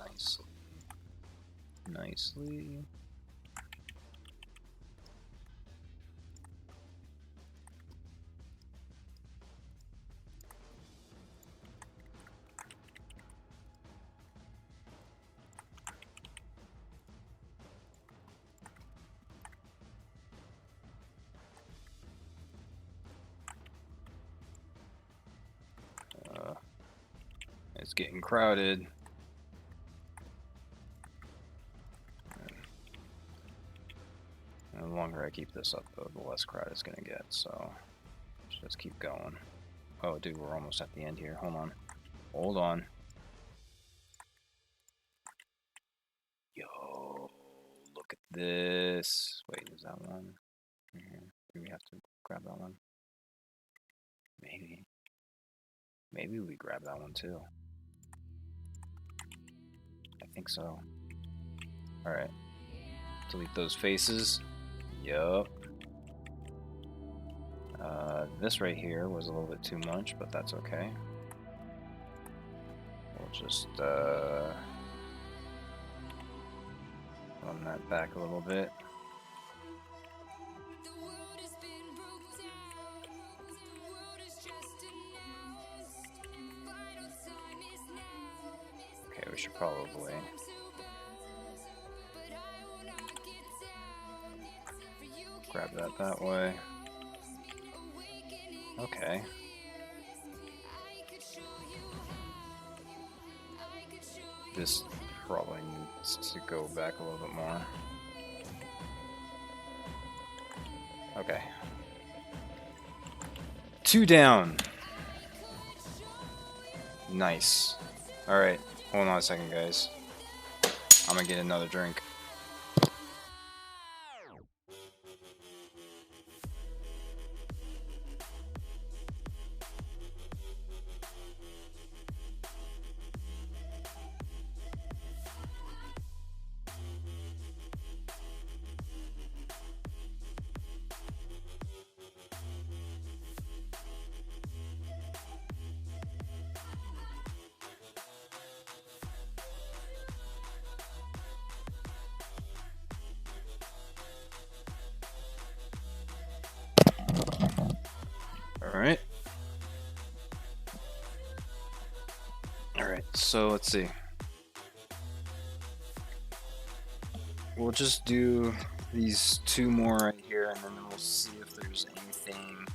nicely. It's getting crowded. And the longer I keep this up, though, the less crowded it's gonna get. So let's just keep going. Oh, dude, we're almost at the end here. Hold on. Hold on. Yo, look at this. Wait, is that one? Do we have to grab that one? Maybe. Maybe we grab that one too. I think so. Alright. Delete those faces. Yup. This right here was a little bit too much, but that's okay. We'll just run that back a little bit. Okay, we should probably grab that way. Okay. This probably needs to go back a little bit more. Okay. 2 down. Nice. Alright, hold on a second, guys. I'm gonna get another drink. Alright. Alright, so let's see. We'll just do these 2 more right here, and then we'll see if there's anything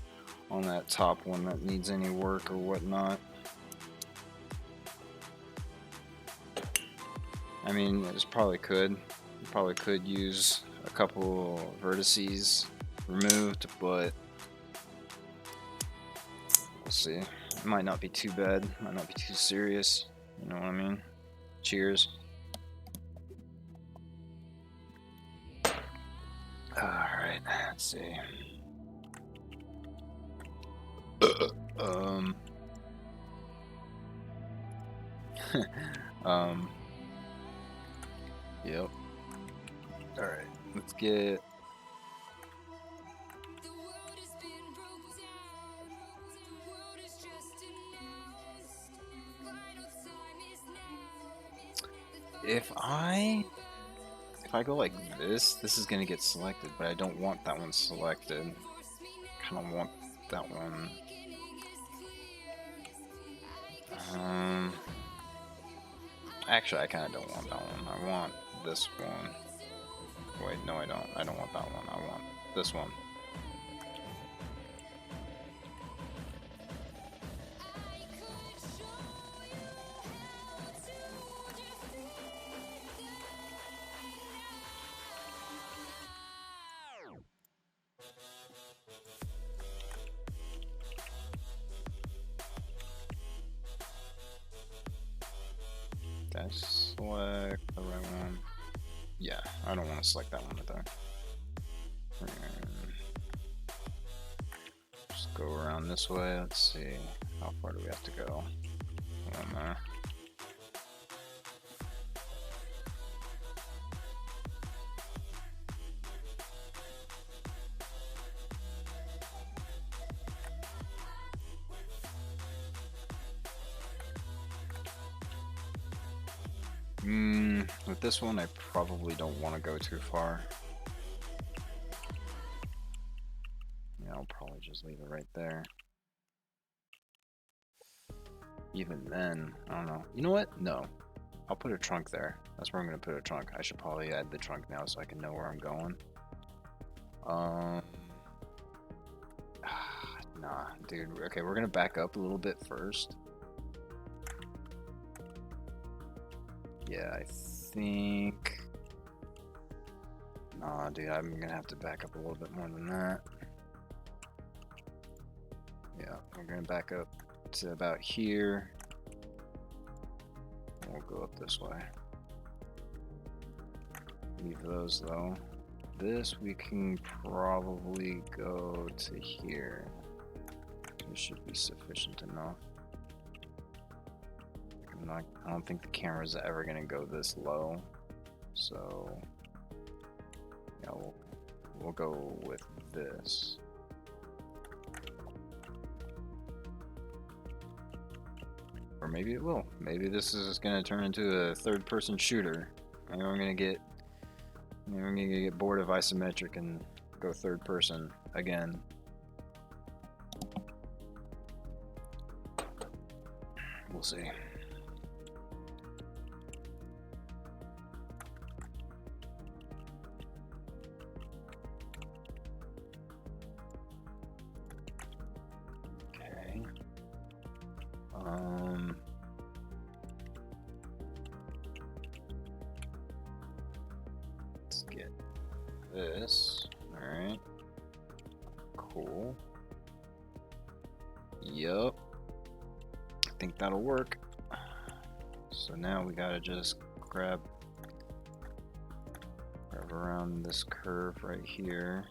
on that top one that needs any work or whatnot. I mean, it probably could. You probably could use a couple vertices removed, but we'll see. It might not be too bad. Might not be too serious. You know what I mean? Cheers. Alright, let's see. Yep. Alright, let's get... If I go like this is gonna get selected, but I don't want that one selected. Kind of want that one. Actually, I kind of don't want that one. I want this one. Wait, no, I don't. I don't want that one. I want this one. Did I select the right one? Yeah, I don't want to select that one either. Just go around this way. Let's see. How far do we have to go? One there. With this one, I probably don't want to go too far. Yeah, I'll probably just leave it right there. Even then, I don't know. You know what? No. I'll put a trunk there. That's where I'm going to put a trunk. I should probably add the trunk now so I can know where I'm going. Nah, dude. Okay, we're going to back up a little bit first. Yeah, I think... Nah, dude, I'm gonna have to back up a little bit more than that. Yeah, we're gonna back up to about here. We'll go up this way. Leave those though. This we can probably go to here. This should be sufficient enough. I don't think the camera's ever gonna go this low, so yeah, we'll go with this. Or maybe it will. Maybe this is gonna turn into a third-person shooter. Maybe I'm gonna get bored of isometric and go third person again. We'll see. Let's get this. Alright. Cool. Yup. I think that'll work. So now we gotta just grab around this curve right here.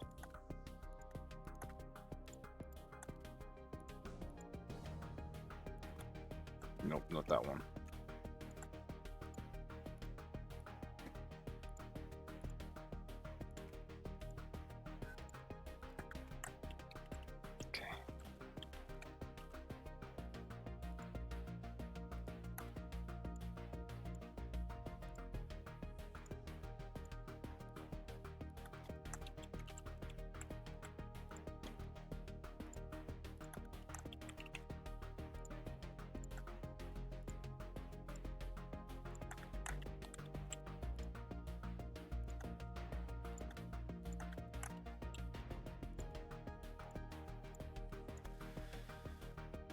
Nope, not that one. Okay.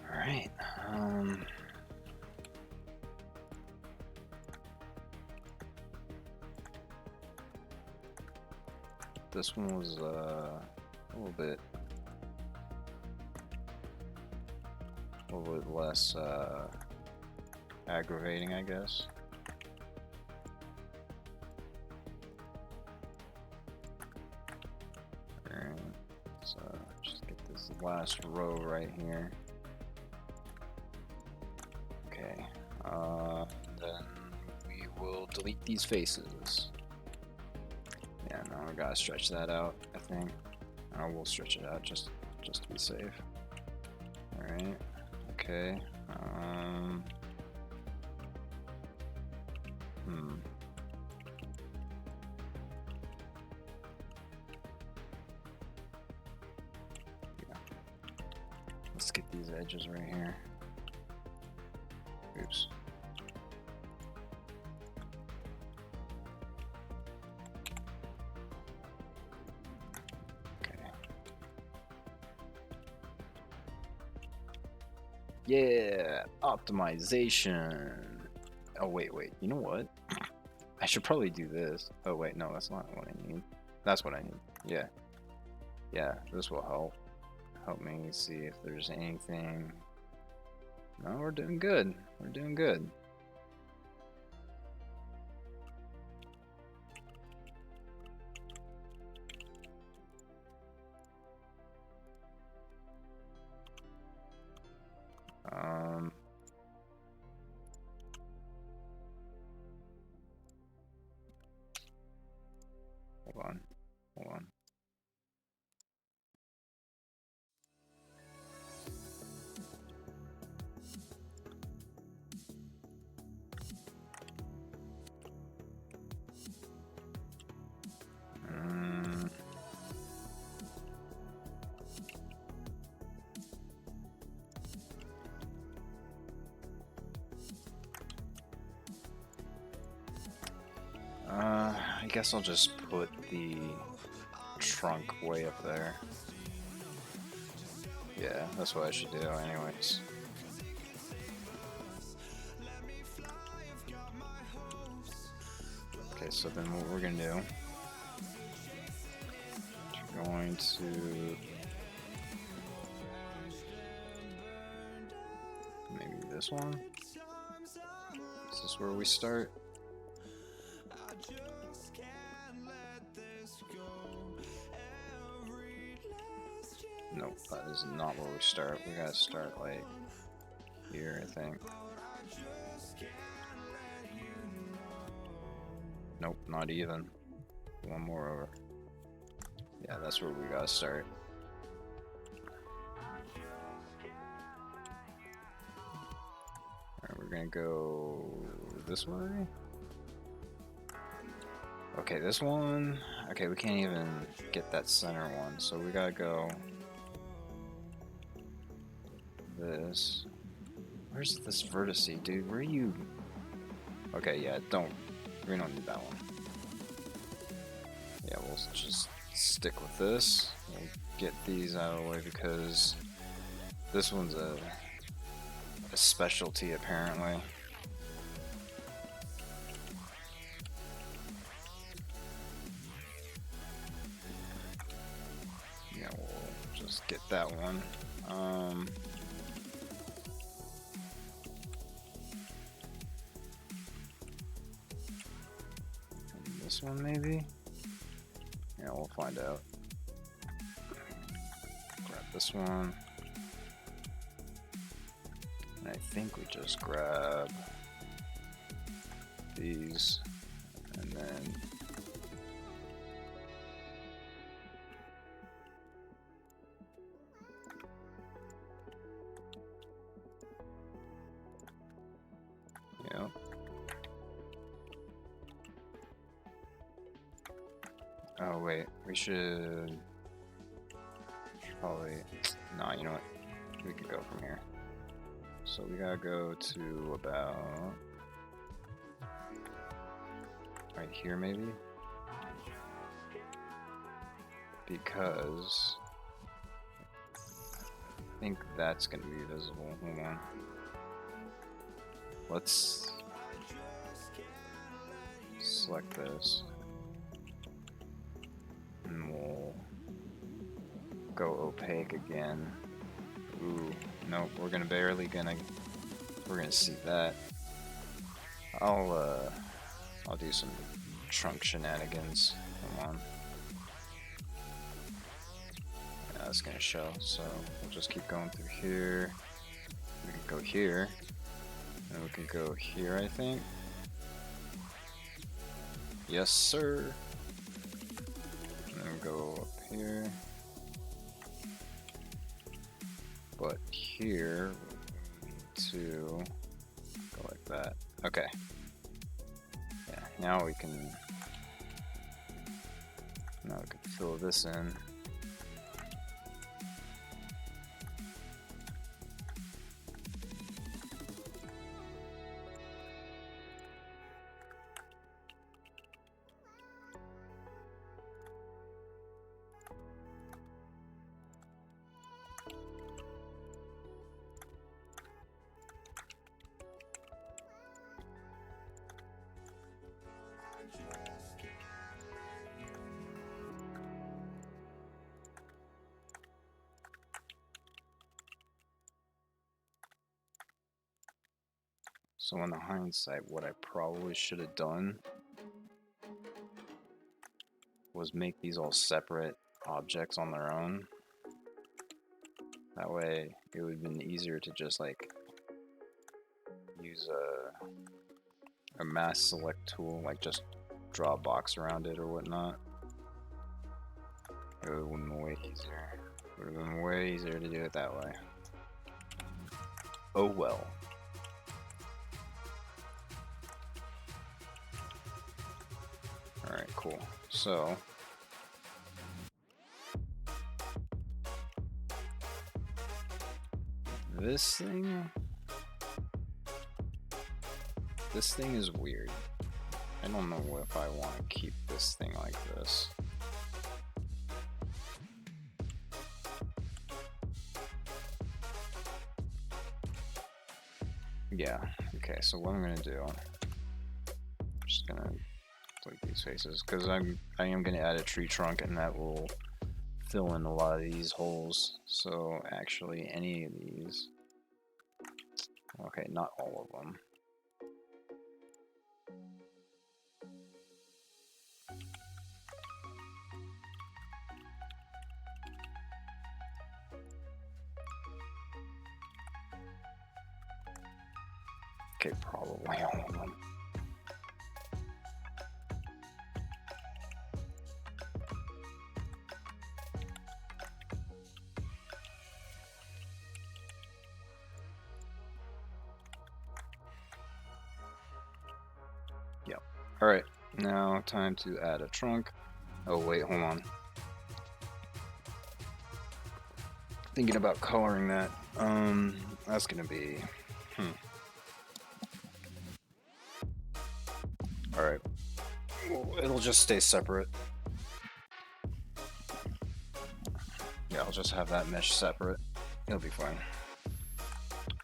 All right. This one was a little bit less aggravating, I guess. Alright, so just get this last row right here. Okay, then we will delete these faces. Yeah, now I gotta stretch that out, I think. I will stretch it out just to be safe. Alright, okay. Yeah. Let's get these edges right here. Oops. Yeah, optimization. Oh, wait. You know what? I should probably do this. Oh, wait, no, that's not what I need. That's what I need. Yeah. Yeah, this will help me see if there's anything. No, we're doing good. We're doing good. Hold on. I guess I'll just put the trunk way up there. Yeah, that's what I should do anyways. Okay, so then what we're gonna do, we're going to maybe this one. Is this where we start? Nope, that is not where we start. We gotta start like here, I think. Nope, not even. One more over. Yeah, that's where we gotta start. Alright, we're gonna go this way. Okay, this one. Okay, we can't even get that center one, so we gotta go this. Where's this vertice, dude? Where are you? Okay, yeah, we don't need that one. Yeah, we'll just stick with this. We'll get these out of the way because this one's a a specialty apparently. Yeah, we'll just get that one. And this one maybe? Yeah, we'll find out. Grab this one. And I think we just grab these and then yeah. Oh wait, we should probably nah, you know what? We could go from here. So we gotta go to about right here maybe? Because I think that's gonna be visible. Hold on. Let's select this. And we'll go opaque again. Ooh, nope, we're gonna see that. I'll do some trunk shenanigans. Hold on. Yeah, that's gonna show, so we'll just keep going through here. We can go here. And we can go here, I think. Yes, sir. And then go up here. But here, we need to go like that. Okay. Yeah, now we can fill this in. So in the hindsight, what I probably should have done was make these all separate objects on their own. That way it would have been easier to just like use a mass select tool, like just draw a box around it or whatnot. It would have been way easier. It would have been way easier to do it that way. Oh well. Alright, cool. So this thing is weird. I don't know if I want to keep this thing like this. Yeah, okay, so what I'm gonna do, I'm just gonna delete these faces, because I am gonna add a tree trunk and that will fill in a lot of these holes. So actually any of these, okay, not all of them. Okay, probably all of them. Yep. Alright, now time to add a trunk. Oh wait, hold on. Thinking about coloring that. That's gonna be Alright. It'll just stay separate. Yeah, I'll just have that mesh separate. It'll be fine.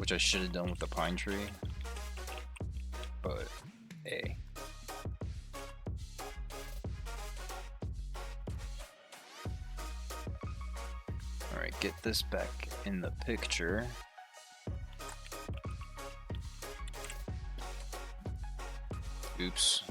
which I should have done with the pine tree, but hey. Alright, get this back in the picture. Oops.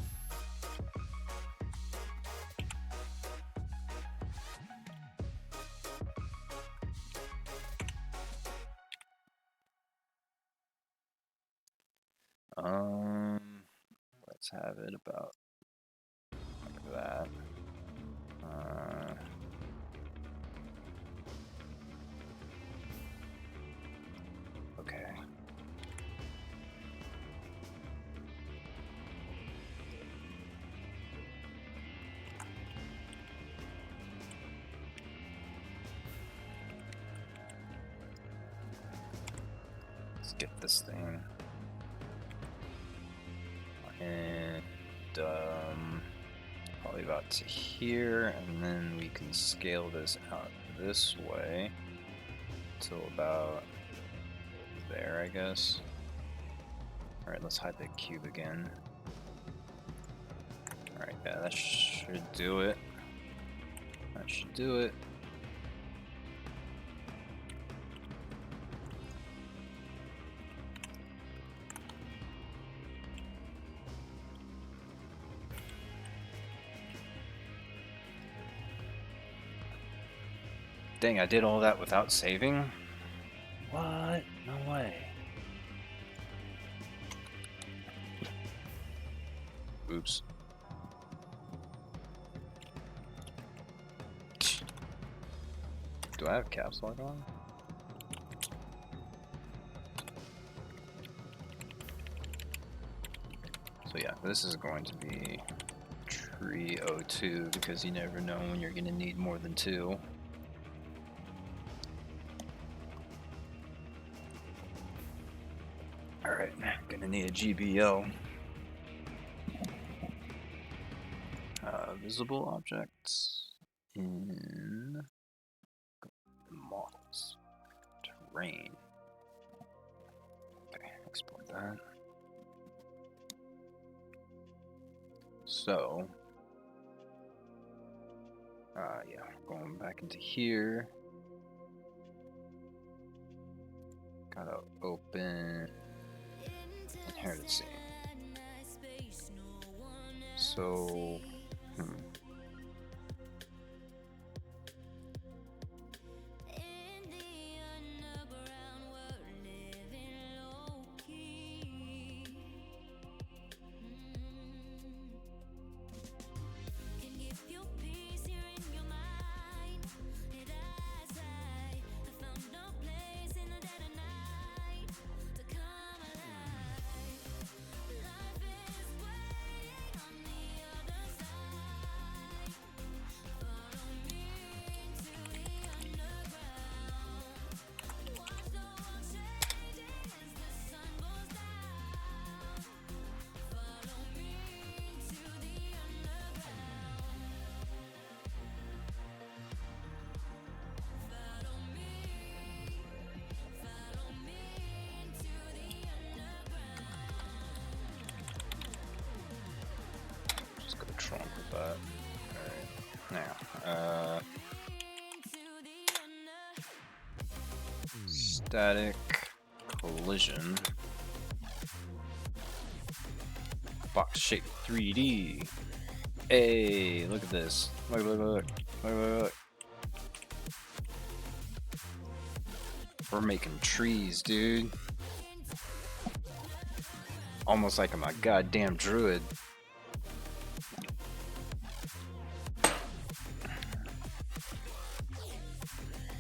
Let's have it about like that. Okay. Let's get this thing. And probably about to here, and then we can scale this out this way till about there, I guess. Alright, let's hide the cube again. Alright, yeah, that should do it. That should do it. Dang, I did all that without saving? What? No way. Oops. Do I have caps lock on? So yeah, this is going to be tree 02 because you never know when you're going to need more than 2. Alright, gonna need a GBO. Visible objects in models. Terrain. Okay, export that. So, yeah, going back into here. Gotta open inherited scene. So, just go trunk with that. Alright, now, static collision. Box shape 3D. Hey, look at this. Look, look, look, look, look, look. We're making trees, dude. Almost like I'm a goddamn druid.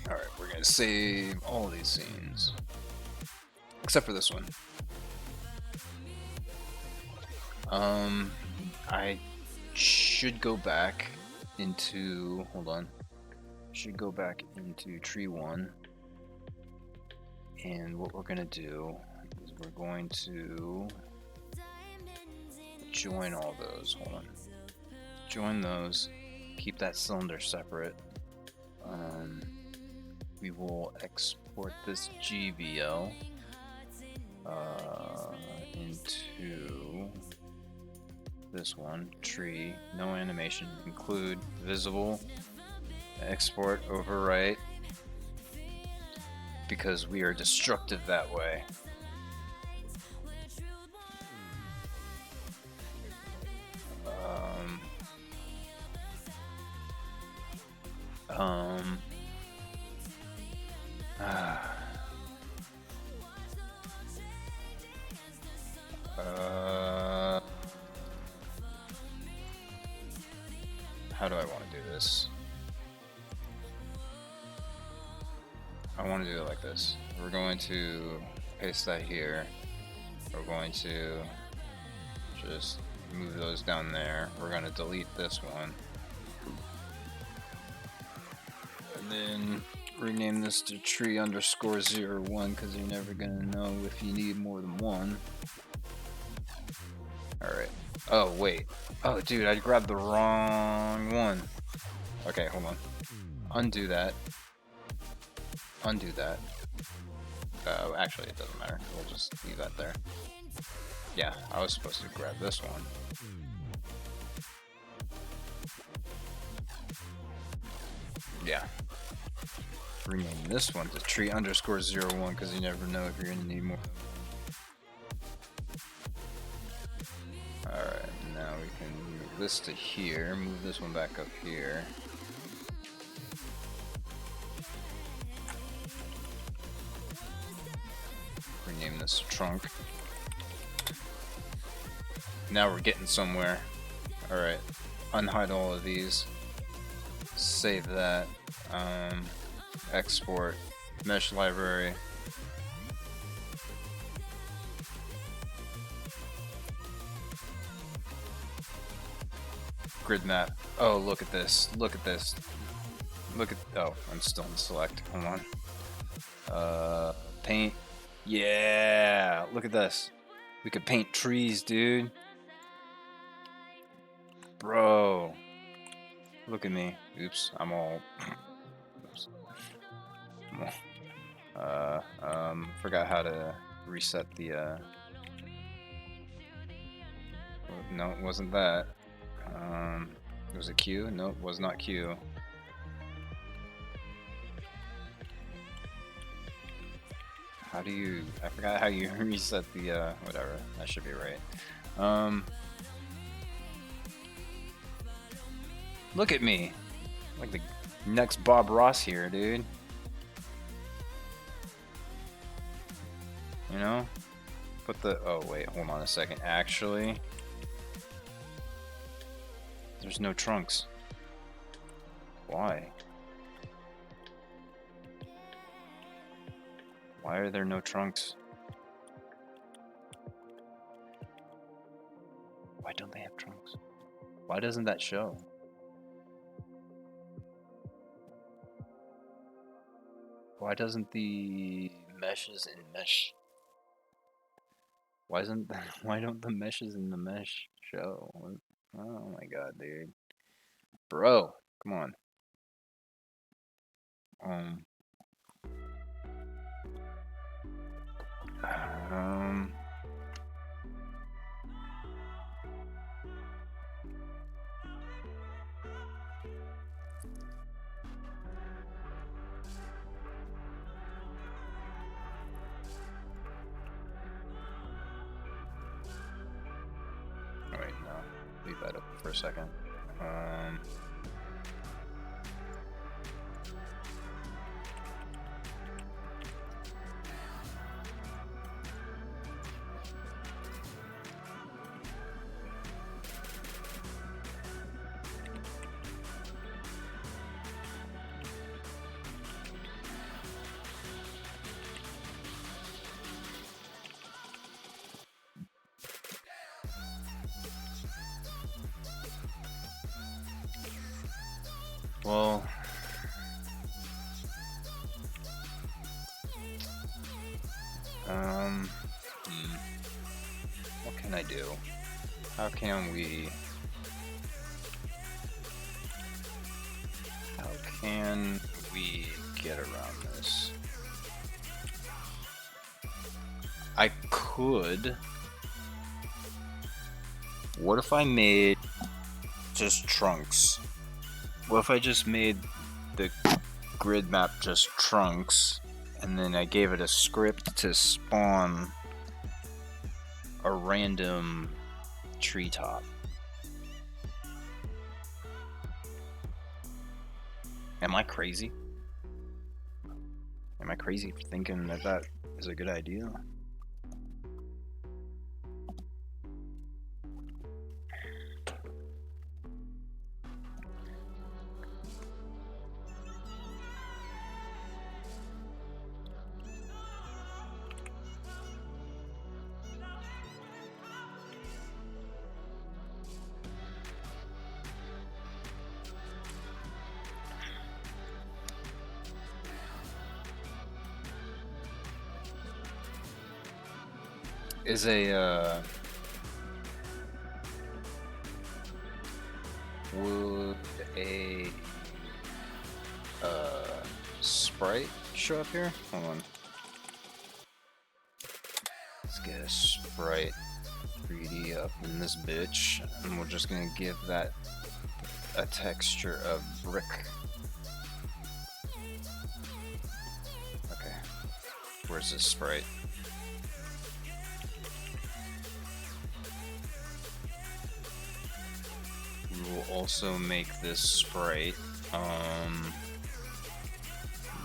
Alright, we're gonna save all these scenes. Except for this one. I should go back into, hold on. Should go back into tree 1. And what we're gonna do is we're going to join all those. Hold on. Join those. Keep that cylinder separate. We will export this GVL into this one, tree, no animation, include visible, export, overwrite, because we are destructive that way. How do I want to do this? I want to do it like this. We're going to paste that here. We're going to just move those down there. We're going to delete this one. And then rename this to tree underscore 01 because you're never going to know if you need more than one. Alright. Oh, wait. Oh, dude, I grabbed the wrong one. Okay, hold on. Undo that. Undo that. Actually, it doesn't matter. We'll just leave that there. Yeah, I was supposed to grab this one. Yeah. Rename this one to tree underscore 01 because you never know if you're going to need more. Alright, now we can move this to here, move this one back up here. Rename this to trunk. Now we're getting somewhere. Alright, unhide all of these. Save that. Export. Mesh library. Grid map. Oh, look at this. Look at this. Look at. Oh, I'm still in select. Hold on. Paint. Yeah. Look at this. We could paint trees, dude. Bro. Look at me. Oops. I'm all. Oops. Forgot how to reset the. No, it wasn't that. Was it Q? Nope, was not Q. How do you... I forgot how you reset the, whatever. That should be right. Look at me! Like the next Bob Ross here, dude. You know? Put the... Oh, wait, hold on a second. Actually... There's no trunks. Why? Why are there no trunks? Why don't they have trunks? Why doesn't that show? Why doesn't the meshes in mesh? Why don't the meshes in the mesh show? Oh my god, dude. Bro, come on. Wait, no. Leave that up for a second. Well, what can I do? How can we get around this? I could. What if I made just trunks? What if I just made the grid map just trunks, and then I gave it a script to spawn a random treetop? Am I crazy? Am I crazy for thinking that that is a good idea? Is would a sprite show up here? Hold on. Let's get a sprite 3D up in this bitch, and we're just gonna give that a texture of brick. Okay, where's this sprite? We will also make this sprite,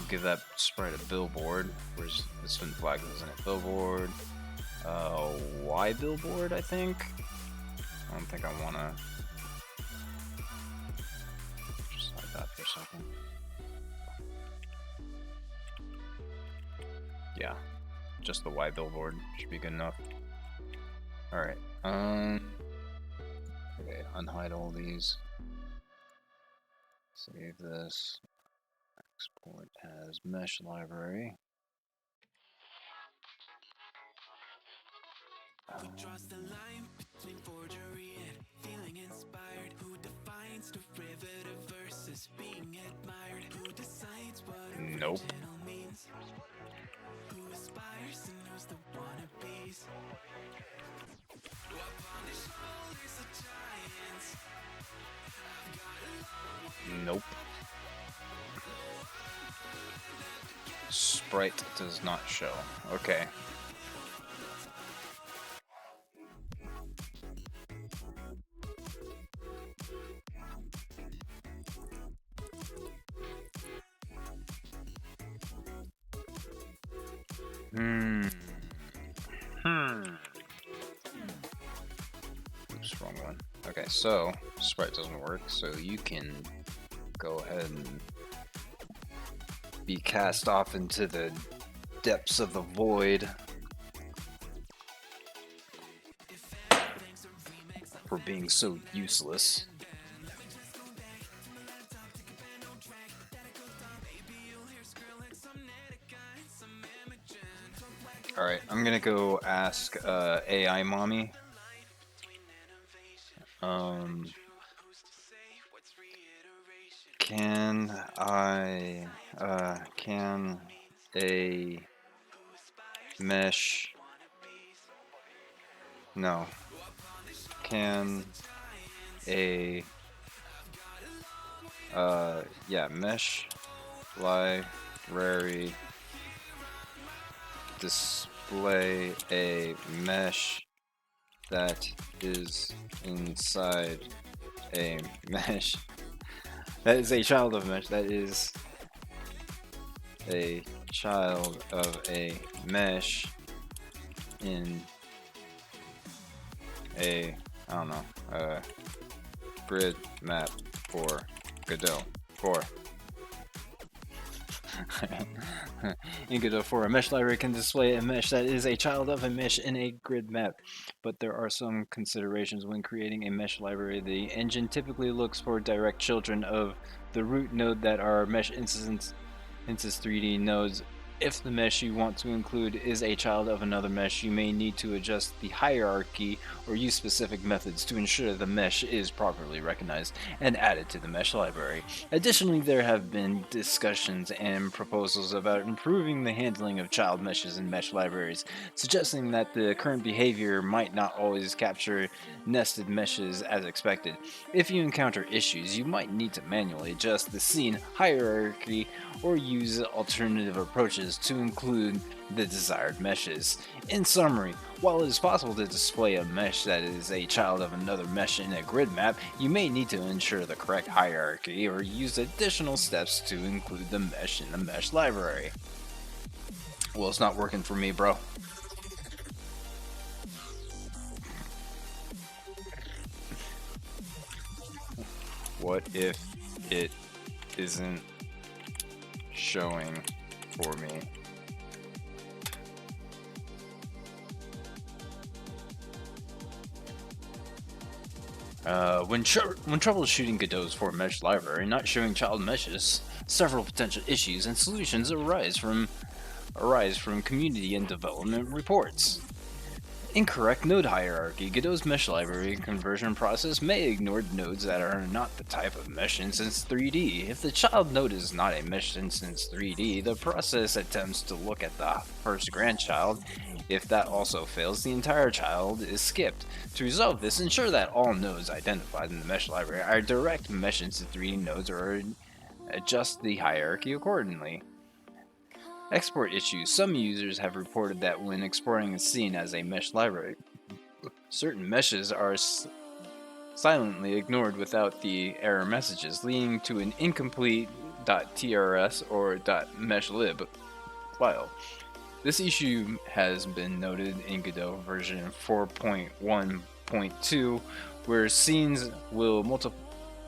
give that sprite a billboard. Where's this one flag, isn't it? Billboard. Y billboard, I think. I don't think I wanna just hide that for a second. Yeah, just the Y billboard should be good enough. Alright, okay, unhide all these. Save this. Export as mesh library. Who draws the line between forgery and feeling inspired? Who defines derivative versus being admired? Who decides what Nope. original means? Who aspires and who's the wannabes? Upon the shoulders of giants, I've got a long way. Nope. Sprite does not show. Okay. Oops, wrong one. Okay, so sprite doesn't work, so you can go ahead and be cast off into the depths of the void for being so useless. Alright, I'm gonna go ask AI Mommy. Can a mesh... No. Can a... yeah, mesh library display a mesh that is inside a mesh that is a child of a mesh that is a child of a mesh in a, I don't know, grid map for Godot 4. In Godot 4, a mesh library can display a mesh that is a child of a mesh in a grid map, but there are some considerations when creating a mesh library. The engine typically looks for direct children of the root node that are mesh instance 3D nodes. If the mesh you want to include is a child of another mesh, you may need to adjust the hierarchy or use specific methods to ensure the mesh is properly recognized and added to the mesh library. Additionally, there have been discussions and proposals about improving the handling of child meshes in mesh libraries, suggesting that the current behavior might not always capture nested meshes as expected. If you encounter issues, you might need to manually adjust the scene hierarchy or use alternative approaches to include the desired meshes. In summary, while it is possible to display a mesh that is a child of another mesh in a grid map, you may need to ensure the correct hierarchy or use additional steps to include the mesh in the mesh library. Well, it's not working for me, bro. What if it isn't showing for me? When troubleshooting Godot's 4-mesh library not showing child meshes, several potential issues and solutions arise from community and development reports. Incorrect node hierarchy. Godot's mesh library conversion process may ignore nodes that are not the type of mesh instance 3D. If the child node is not a mesh instance 3D, the process attempts to look at the first grandchild. If that also fails, the entire child is skipped. To resolve this, ensure that all nodes identified in the mesh library are direct mesh instance 3D nodes or adjust the hierarchy accordingly. Export issues. Some users have reported that when exporting a scene as a mesh library, certain meshes are silently ignored without the error messages, leading to an incomplete .trs or .meshlib file. This issue has been noted in Godot version 4.1.2, where scenes will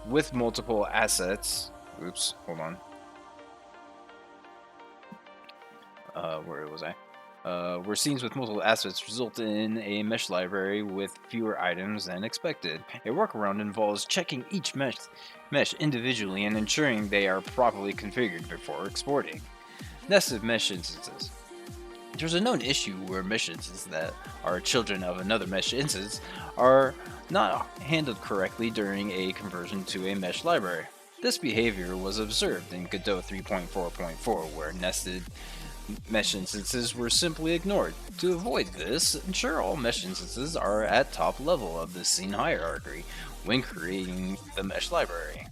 with multiple assets. Oops, hold on. Where was I? Where scenes with multiple assets result in a mesh library with fewer items than expected. A workaround involves checking each mesh individually and ensuring they are properly configured before exporting. Nested mesh instances. There's a known issue where mesh instances that are children of another mesh instance are not handled correctly during a conversion to a mesh library. This behavior was observed in Godot 3.4.4, where nested mesh instances were simply ignored. To avoid this, ensure all mesh instances are at top level of the scene hierarchy when creating the mesh library.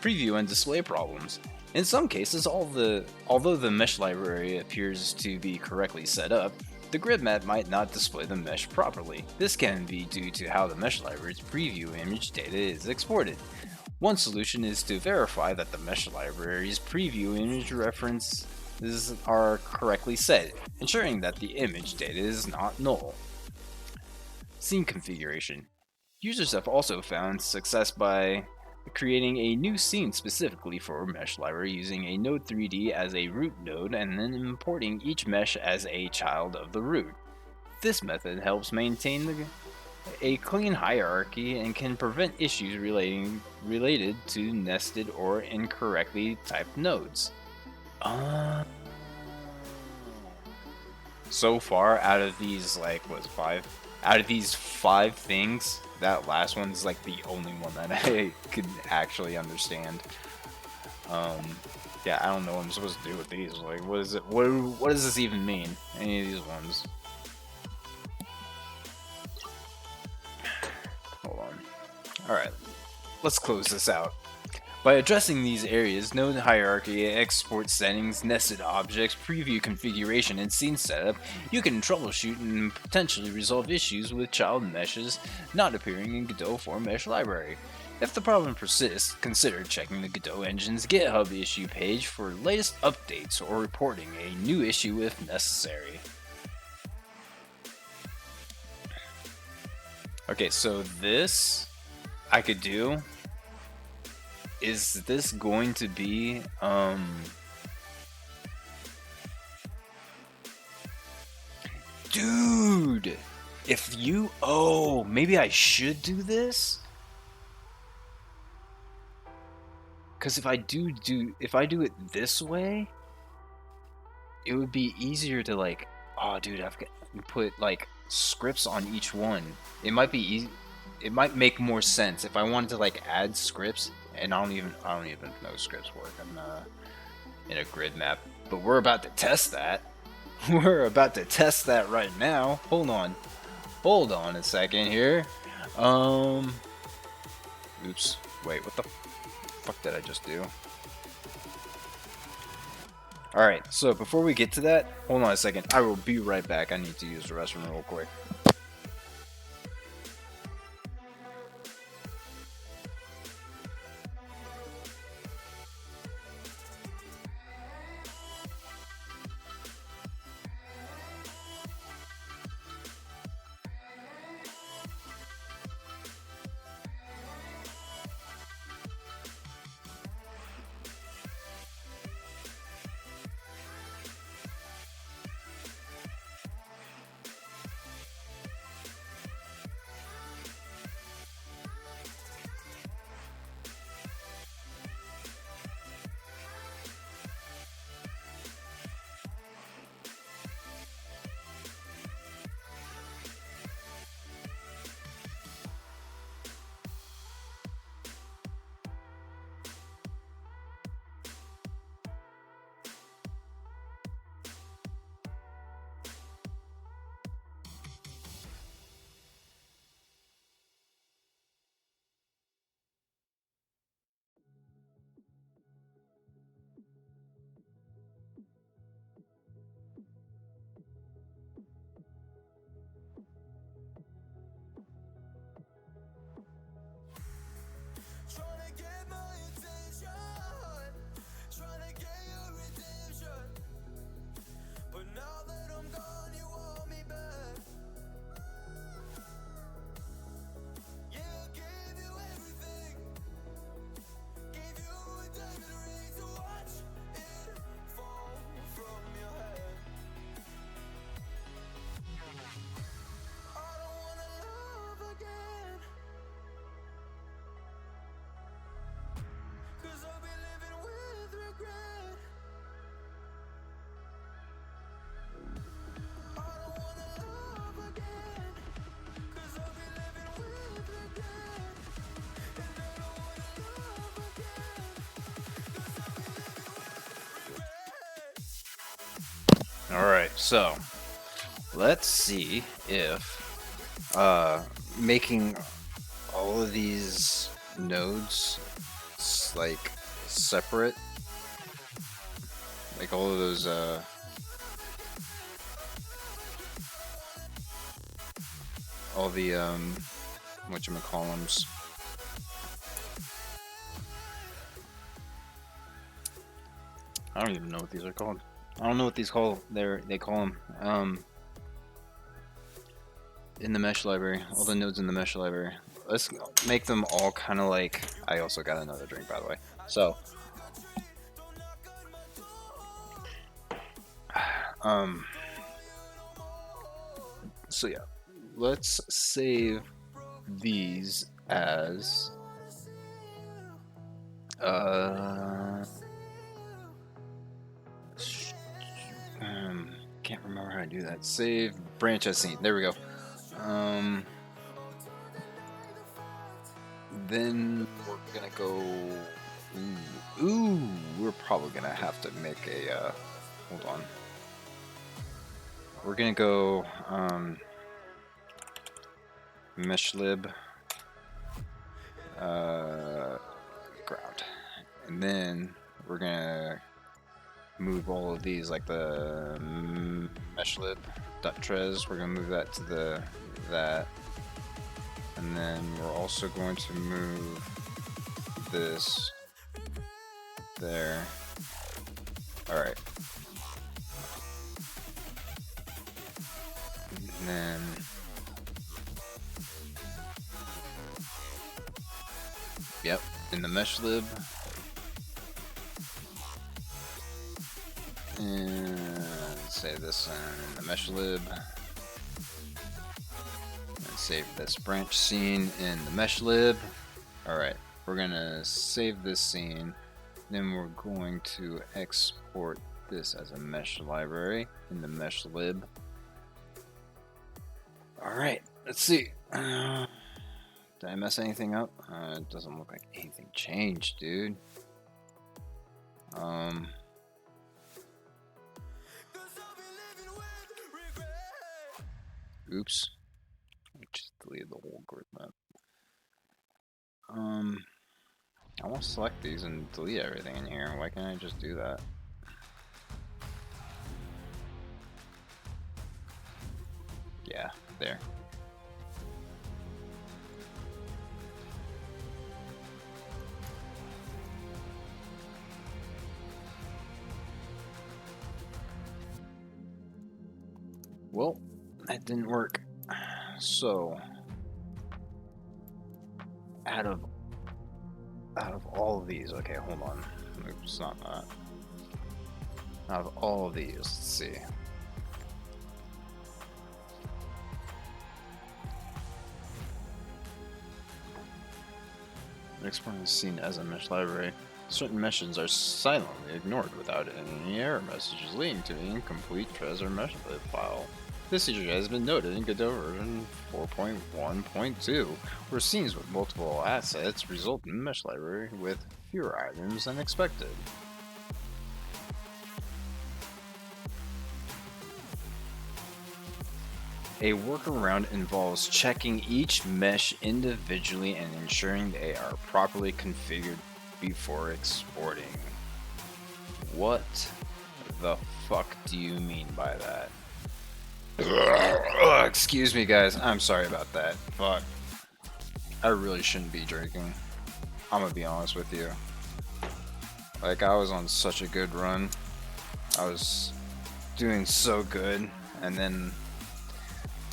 Preview and display problems. In some cases, although the mesh library appears to be correctly set up, the grid map might not display the mesh properly. This can be due to how the mesh library's preview image data is exported. One solution is to verify that the mesh library's preview image references are correctly set, ensuring that the image data is not null. Scene configuration. Users have also found success by creating a new scene specifically for mesh library using a node 3D as a root node and then importing each mesh as a child of the root. This method helps maintain a clean hierarchy and can prevent issues related to nested or incorrectly typed nodes. So far, out of these, five? Out of these 5 things, that last one's like the only one that I could actually understand. Yeah, I don't know what I'm supposed to do with these. Like, what is it? What does this even mean? Any of these ones? Hold on. Alright, let's close this out. By addressing these areas, node hierarchy, export settings, nested objects, preview configuration, and scene setup, you can troubleshoot and potentially resolve issues with child meshes not appearing in Godot 4 mesh library. If the problem persists, consider checking the Godot engine's GitHub issue page for latest updates or reporting a new issue if necessary. Okay, so this I could do. Is this going to be, Dude! If you... Oh, maybe I should do this? Because if I do it this way, it would be easier to, like... Oh, dude, I've got to put, like, scripts on each one. It might be easy. It might make more sense if I wanted to like add scripts, and I don't even know scripts work in a grid map. But we're about to test that. We're about to test that right now. Hold on a second here. Oops. Wait, what the fuck did I just do? Alright, so before we get to that, hold on a second. I will be right back. I need to use the restroom real quick. Tryna get my attention, tryna get your redemption. But now that I'm gone, you want me back. Yeah, I gave you everything, gave you a diamond ring to watch it fall from your hand. I don't wanna love again, 'cause I'll be living with regret. I don't wanna love again, 'cause I'll be living with regret. And I don't wanna love again, 'cause I'll be living with regret. Alright, so let's see if making all of these nodes like separate, like all of those all the whatchamacallums. I don't even know what these are called. I don't know what these call. They call them. In the mesh library, all the nodes in the mesh library. Let's make them all kind of like. I also got another drink, by the way. So, so yeah, let's save these as can't remember how to do that. Save branch as scene. There we go. Then we're gonna go. Ooh, we're probably gonna have to make a. Hold on. We're gonna go meshlib ground, and then we're gonna move all of these like the meshlib.trez. We're gonna move that to that. And then we're also going to move this there. Alright. And then yep, in the mesh lib. And save this in the mesh lib. Save this branch scene in the mesh lib. Alright, we're gonna save this scene. Then we're going to export this as a mesh library in the mesh lib. Alright, let's see. Did I mess anything up? It doesn't look like anything changed, dude. Oops. Just delete the whole group map. I want to select these and delete everything in here. Why can't I just do that? Yeah, there. Well, that didn't work. So, out of all of these, okay, hold on. Oops, not that. Out of all of these, let's see. Next one is seen as a mesh library. Certain meshes are silently ignored without any error messages, leading to an incomplete treasure mesh file. This feature has been noted in Godot version 4.1.2, where scenes with multiple assets result in a mesh library with fewer items than expected. A workaround involves checking each mesh individually and ensuring they are properly configured before exporting. What the fuck do you mean by that? Excuse me, guys. I'm sorry about that. Fuck. I really shouldn't be drinking. I'm gonna be honest with you. Like, I was on such a good run. I was doing so good, and then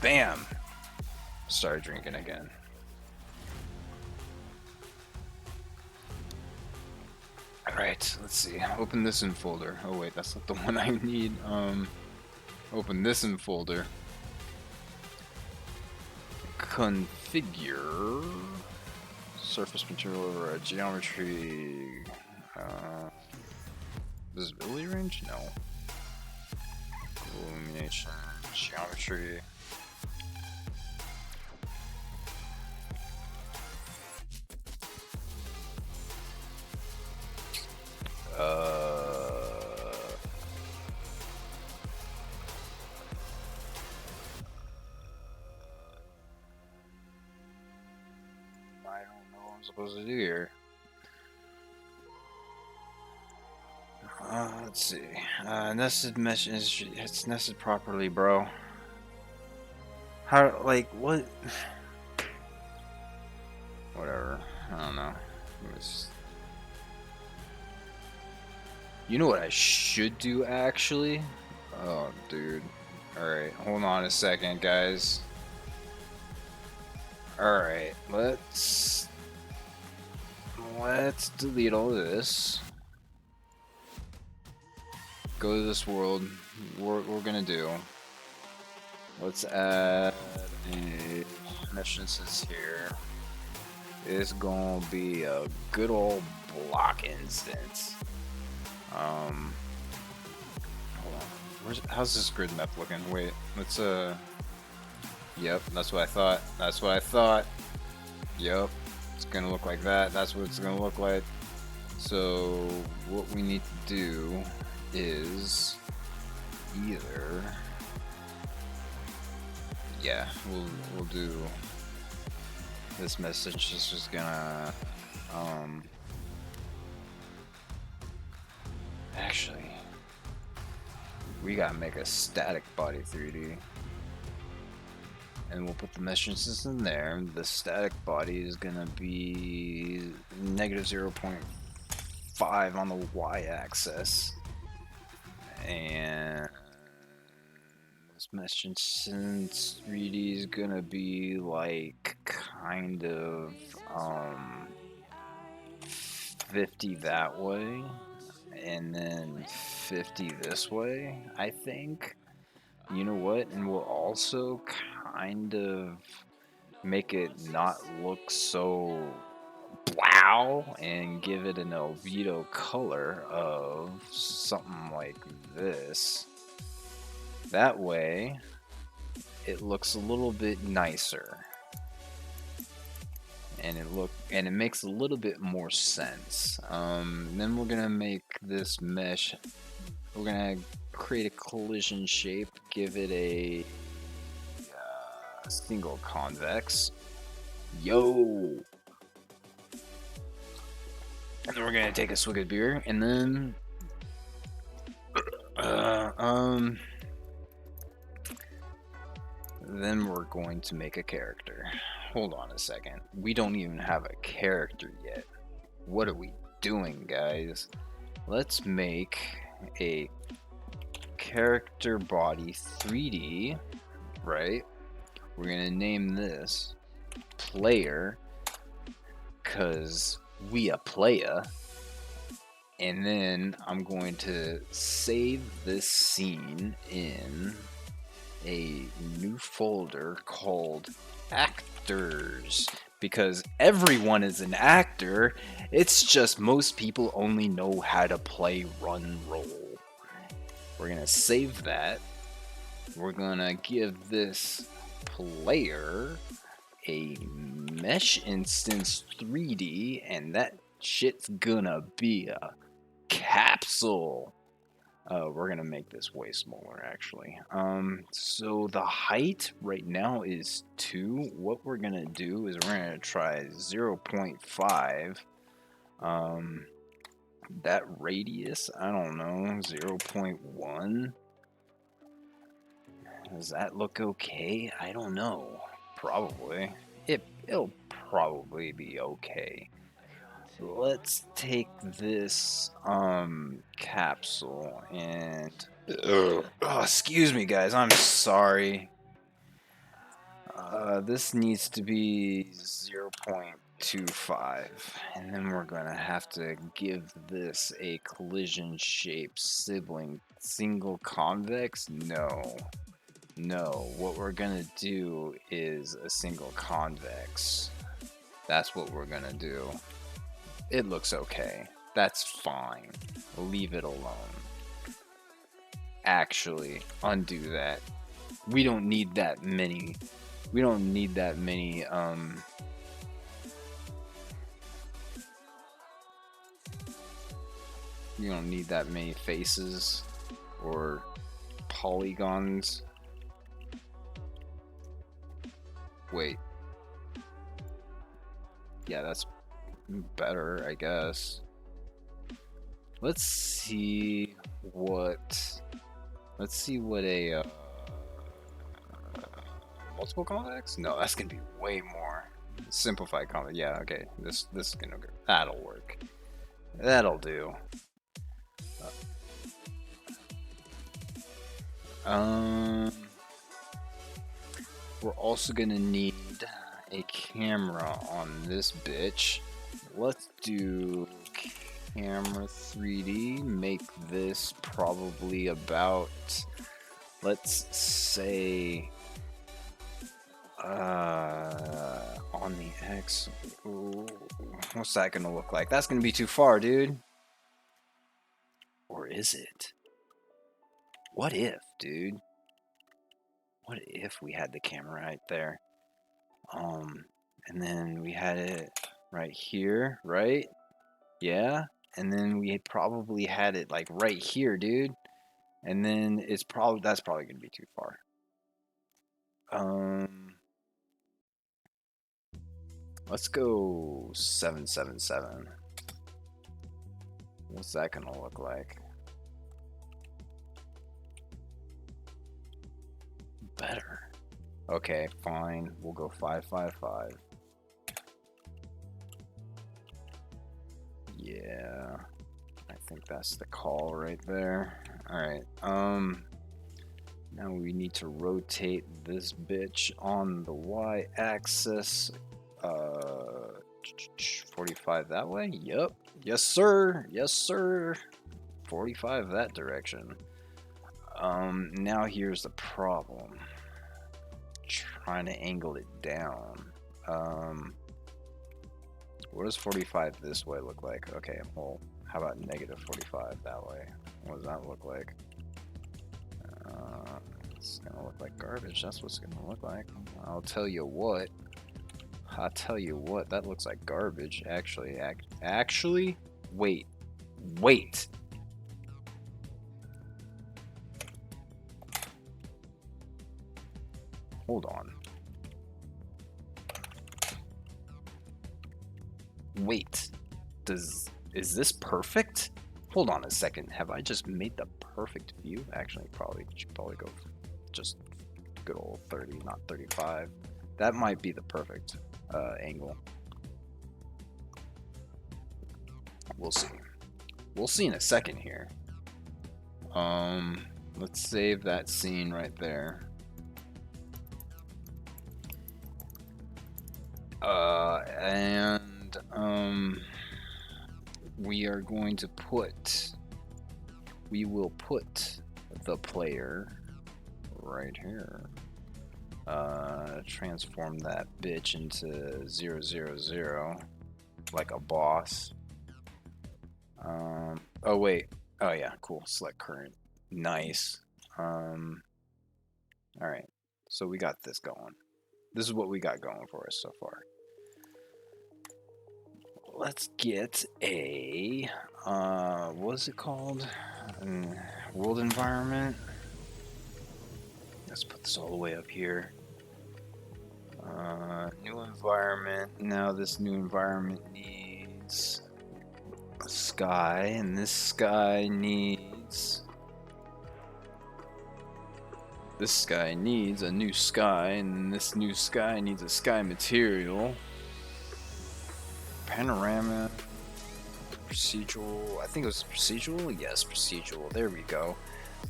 bam! Started drinking again. Alright, let's see. Open this in folder. Oh wait, that's not the one I need. Open this in folder. Configure surface material over a geometry. Visibility range? No. Illumination. Geometry. I don't know what I'm supposed to do here. Let's see. Nested mesh is it's nested properly, bro. How, like, what? Whatever. I don't know. You know what I should do, actually? Oh, dude. Alright, hold on a second, guys. Alright, let's delete all this. Go to this world. What we're gonna do. Let's add a mesh instance here. It's gonna be a good old block instance. Hold on. How's this grid map looking? Wait, let's yep, that's what I thought. That's what I thought. Yep, it's gonna look like that. That's what it's gonna look like. So what we need to do is either, yeah, we'll do this message. This is gonna actually, we gotta make a static body 3D. And we'll put the mesh instance in there. The static body is gonna be negative 0.5 on the y-axis. And this mesh instance 3D is gonna be like kind of 50 that way. And then 50 this way, I think. You know what? And we'll also kind of make it not look so wow and give it an albedo color of something like this. That way, it looks a little bit nicer. And it makes a little bit more sense. Then we're gonna make this mesh. We're gonna create a collision shape, give it a single convex. Yo! And then we're gonna take a swig of beer, and then then we're going to make a character. Hold on a second. We don't even have a character yet. What are we doing, guys? Let's make a character body 3D, right? We're gonna name this player, cause we a playa. And then I'm going to save this scene in a new folder called actors, because everyone is an actor. It's just most people only know how to play run roll. We're gonna save that. We're gonna give this player a mesh instance 3D, and that shit's gonna be a capsule. We're gonna make this way smaller, actually. So the height right now is 2. What we're gonna do is we're gonna try 0.5. That radius, I don't know, 0.1. Does that look okay? I don't know. Probably. It'll probably be okay. Let's take this capsule and excuse me guys, I'm sorry. This needs to be 0.25, and then we're gonna have to give this a collision shape sibling single convex. No, what we're gonna do is a single convex. That's what we're gonna do. It looks okay. That's fine. Leave it alone. Actually, undo that. We don't need that many. We don't need that many, you don't need that many faces or polygons. Wait. Yeah, that's better, I guess. Let's see what a multiple convex? No, that's gonna be way more. Simplified convex. Yeah, okay. This is gonna go. That'll work. That'll do. We're also gonna need a camera on this bitch. Let's do camera 3D. Make this probably about, let's say, on the X. Ooh, what's that gonna look like? That's gonna be too far, dude. Or is it? What if, dude? What if we had the camera right there? And then we had it right here, right? Yeah. And then we probably had it like right here, dude. And then that's probably gonna be too far. Let's go 777. What's that gonna look like? Better. Okay, fine. We'll go 555. Yeah. I think that's the call right there. Alright, now we need to rotate this bitch on the y-axis. 45 that way? Yep. Yes, sir. Yes, sir. 45 that direction. Now here's the problem. Trying to angle it down. What does 45 this way look like? Okay, well, how about negative 45 that way? What does that look like? It's gonna look like garbage. That's what's gonna look like. I'll tell you what. I'll tell you what. That looks like garbage. Actually, wait. Hold on. Wait. Is this perfect? Hold on a second. Have I just made the perfect view? Actually, should probably go just good old 30, not 35. That might be the perfect angle. We'll see. We'll see in a second here. Let's save that scene right there. We will put the player right here. Transform that bitch into 000 like a boss. Oh wait. Oh yeah, cool. Select current. Nice. Alright. So we got this going. This is what we got going for us so far. Let's get a what's it called? World environment. Let's put this all the way up here. New environment. Now this new environment needs a sky, and this sky needs a new sky, and this new sky needs a sky material. Panorama, procedural. I think it was procedural. Yes, procedural. There we go.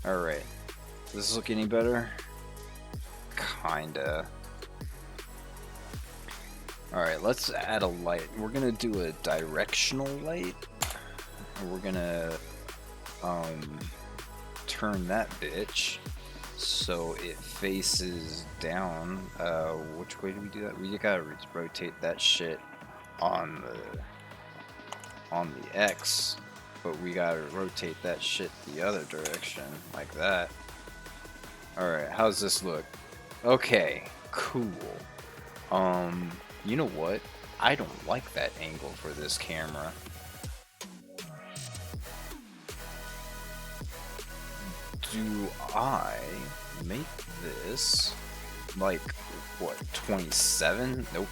All right. Does this look any better? Kinda. All right. Let's add a light. We're gonna do a directional light. And we're gonna turn that bitch so it faces down. Which way do we do that? We gotta rotate that shit on the X, but we gotta rotate that shit the other direction like that. Alright, how's this look? Okay, cool. You know what? I don't like that angle for this camera. Do I make this like what, 27? Nope.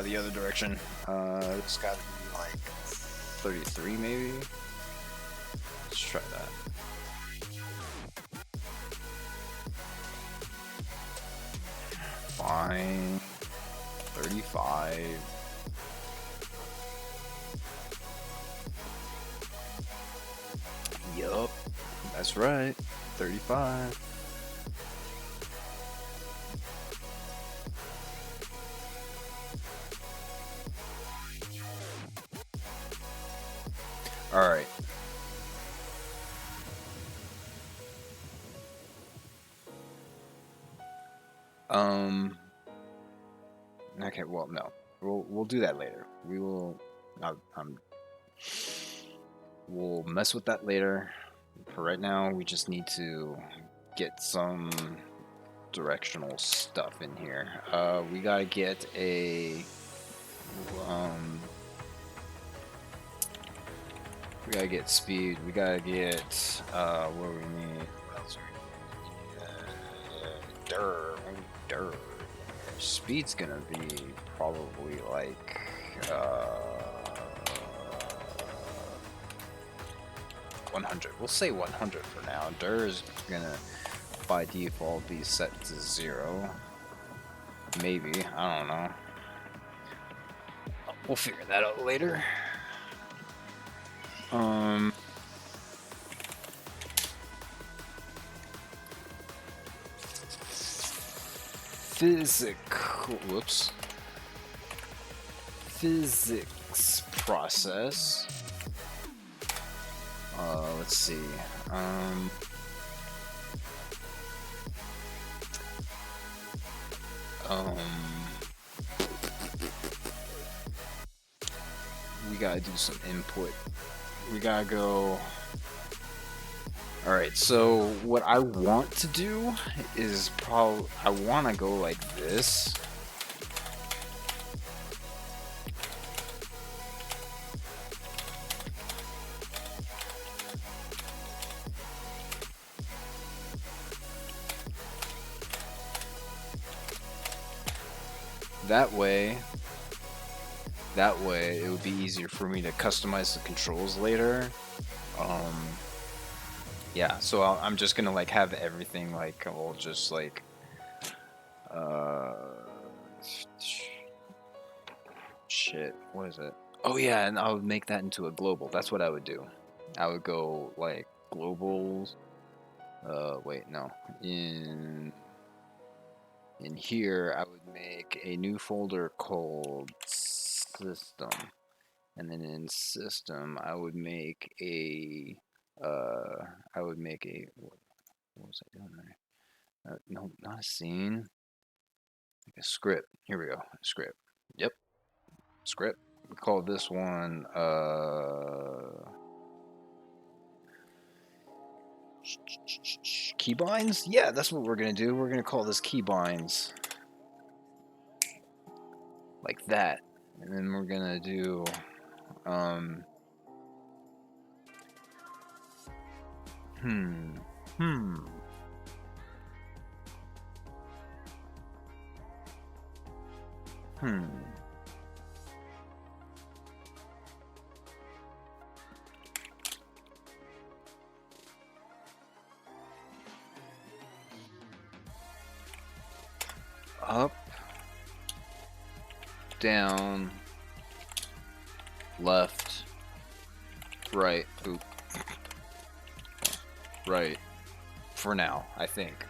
The other direction. It's gotta be like 33 maybe. Let's try that. Fine. 35. Yup. That's right. 35. All right. Okay. Well, no. We'll do that later. We will. We'll mess with that later. For right now, we just need to get some directional stuff in here. We gotta get a. We gotta get speed. We gotta get what do we need? What else are we need? Speed's gonna be probably like 100. We'll say 100 for now. Is gonna by default be set to 0. Maybe, I don't know. We'll figure that out later. Physics process. Let's see. We gotta do some input. We gotta go. Alright, so what I want to do is I want to go like this. That way it would be easier for me to customize the controls later. Yeah, so I'm just gonna like have everything like all just like uh shit, what is it? Oh yeah, and I would make that into a global. That's what I would do. I would go like globals. Wait, no. In here, I would make a new folder called system, and then in system, I would make a what was I doing there? No, not a scene. Like a script. Here we go. Script. Yep. Script. We call this one keybinds? Yeah, that's what we're gonna do. We're gonna call this keybinds. Like that. And then we're gonna do um hmm. Hmm. Hmm. Up, down, left, right. Oop. Right. For now, I think.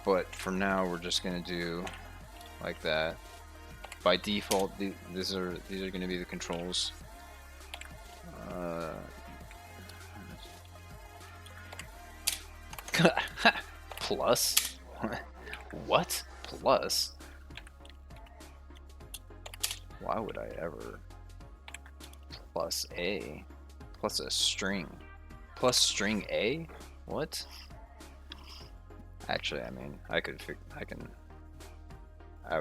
But for now, we're just gonna do like that. By default, these are gonna be the controls. Plus? What? Plus? Why would I ever? Plus A? Plus a string? Plus string A? What? Actually, I mean, I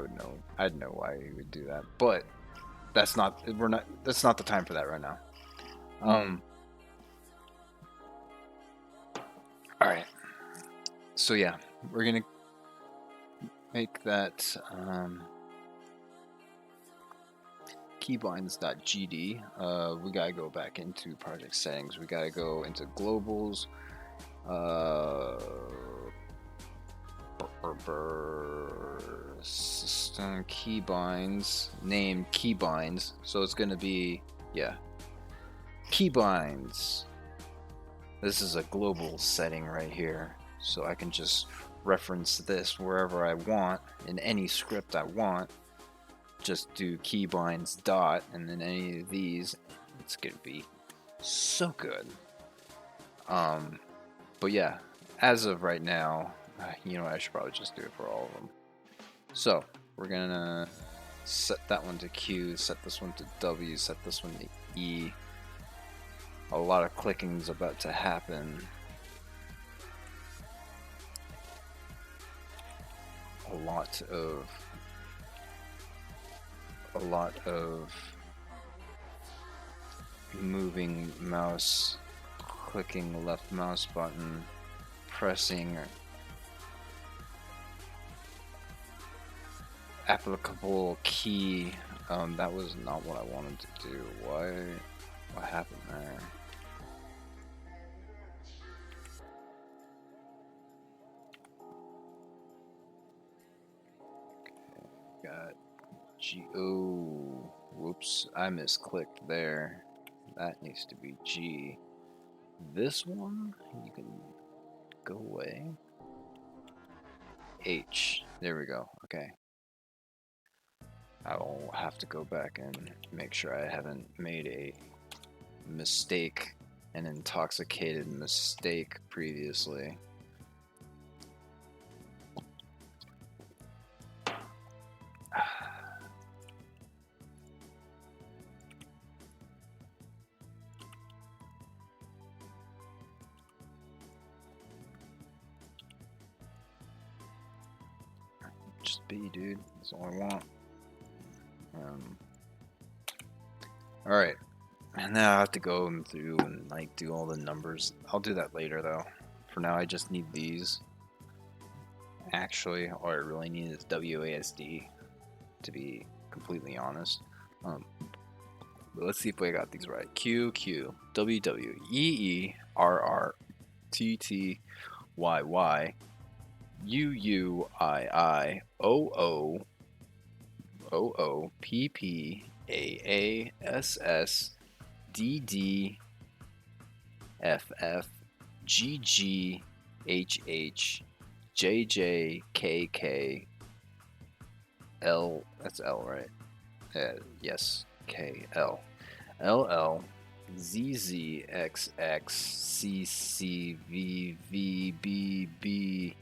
would know. I'd know why he would do that. But that's not the time for that right now. All right. So yeah, we're going to make that keybinds.gd. We got to go back into project settings. We got to go into globals. System keybinds, name keybinds. So it's going to be, yeah, keybinds. This is a global setting right here. So I can just reference this wherever I want in any script I want. Just do keybinds dot, and then any of these, it's going to be so good. But yeah, as of right now, you know, I should probably just do it for all of them. So we're gonna set that one to Q, set this one to W, set this one to E. A lot of clicking is about to happen. A lot of moving mouse, clicking left mouse button, pressing applicable key. That was not what I wanted to do. What happened there? Got G. Oh, whoops! I misclicked there. That needs to be G. This one, you can go away. H. There we go. Okay. I'll have to go back and make sure I haven't made a mistake, an intoxicated mistake previously. just be, dude. That's all I want. Alright. And now I have to go through and like do all the numbers. I'll do that later though. For now I just need these. Actually, all I really need is WASD, to be completely honest. But let's see if I got these right. Q Q W W E E R R T T Y Y U U I O O O O P P A A S S D D F F G G H H J J K K L. That's L, right? Yes, K L L L Z Z X X C C V V B B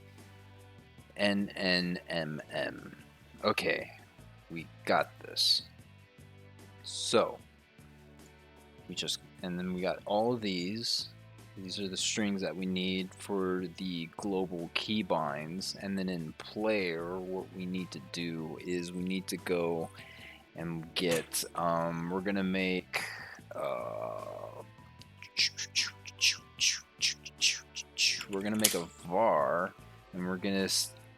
N N M M. Okay, we got this. So and then we got all of these. These are the strings that we need for the global keybinds. And then in player, what we need to do is we need to go and get, we're gonna make, we're gonna make a var, and we're gonna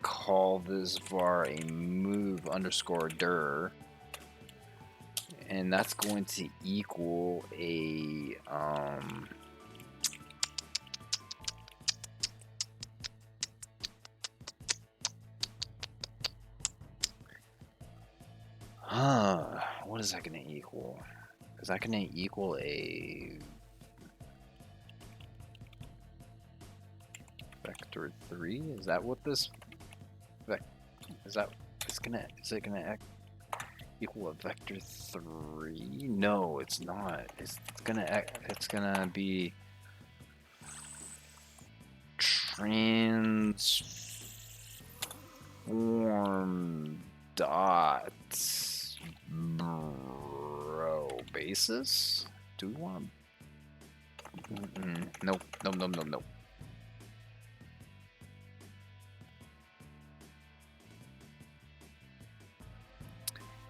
call this var a move underscore dir. And that's going to equal a what is that going to equal? Is that going to equal a vector 3? Is that what this is it gonna equal a vector 3? No, it's not. It's gonna be transform dot basis. Do we want nope.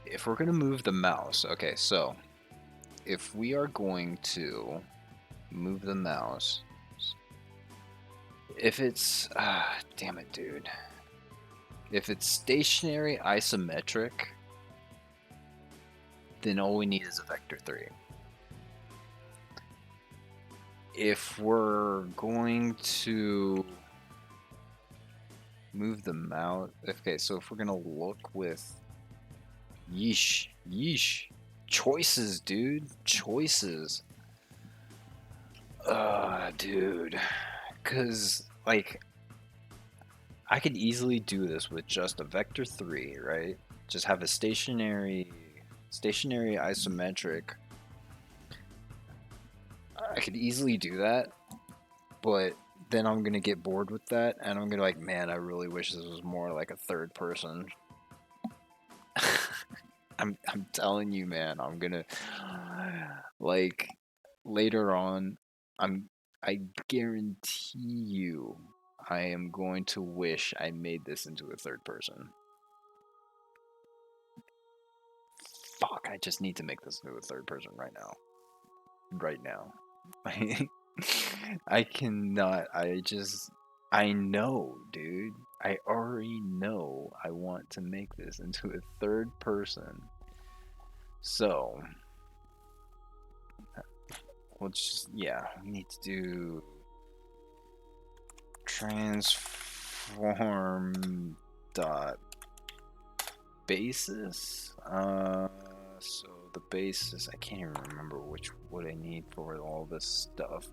If we're going to move the mouse, okay, so if we are going to move the mouse, if it's, damn it, dude. If it's stationary isometric, then all we need is a vector 3. If we're going to move the mouse, okay, so if we're going to look with yeesh. Choices, dude. Choices. Dude. Because, like, I could easily do this with just a vector 3, right? Just have a stationary isometric. I could easily do that, but then I'm going to get bored with that, and I'm going to like, man, I really wish this was more like a third person. I'm telling you, man, I'm gonna like later on, I guarantee you I am going to wish I made this into a third person. Fuck, I just need to make this into a third person right now. Right now. I cannot, I know, dude. I already know I want to make this into a third person. So, let's we need to do transform dot basis. So the basis, I can't even remember what I need for all this stuff.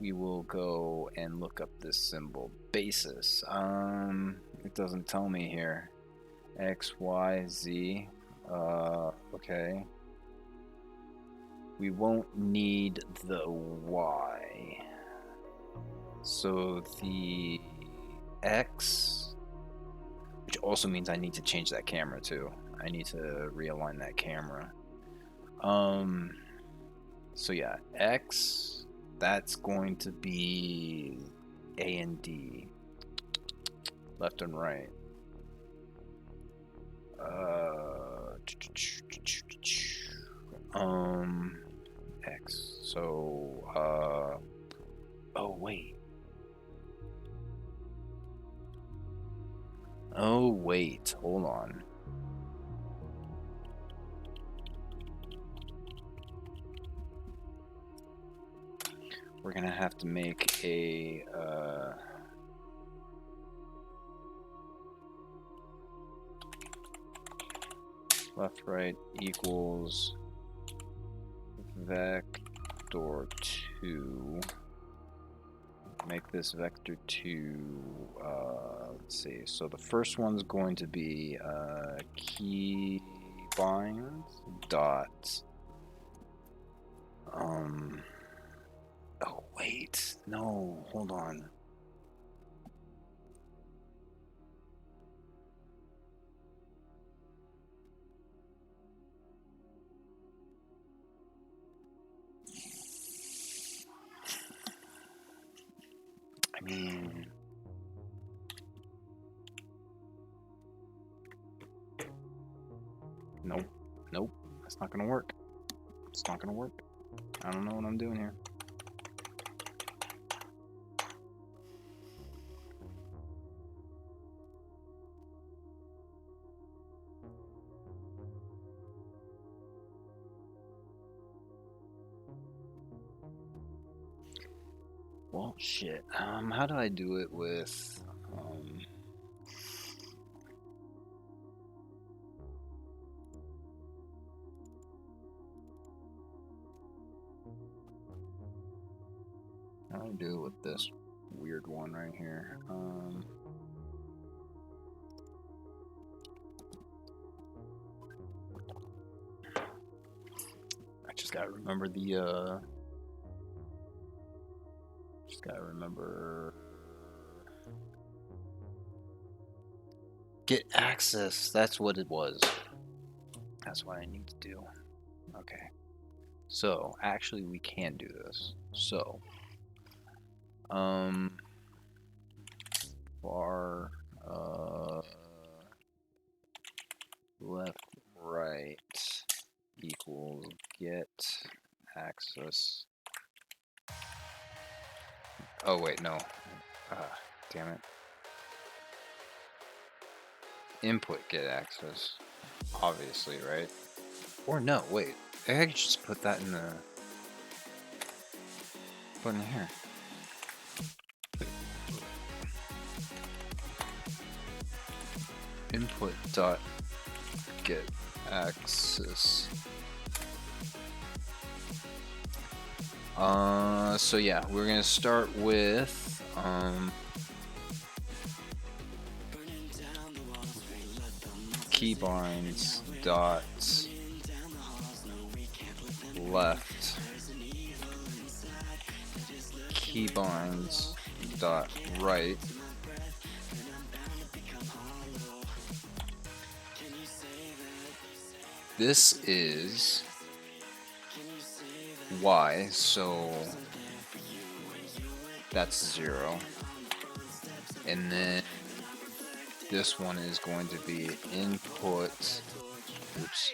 We will go and look up this symbol basis. It doesn't tell me here. X, Y, Z. Okay. We won't need the Y. So the X, which also means I need to change that camera too. I need to realign that camera. So yeah, X, that's going to be A and D, left and right. X. So, oh wait. Oh wait, hold on. We're gonna have to make a left right equals vector 2. Make this vector 2, let's see, so the first one's going to be keybinds dot oh wait, no, hold on. I mean, nope, nope, that's not gonna work. It's not gonna work. I don't know what I'm doing here. Well, shit. How do I do it with how do I do it with this weird one right here? I just gotta remember the just gotta remember get access. That's what it was. That's what I need to do. Okay. So actually we can do this. So var left right equals get access. Oh wait, no. Damn it. Input get access. Obviously, right? Or no, wait. I could just put that in the button here. Input dot get access. So yeah, we're gonna start with keybinds dot left keybinds dot right this is y, so that's 0, and then this one is going to be input, oops,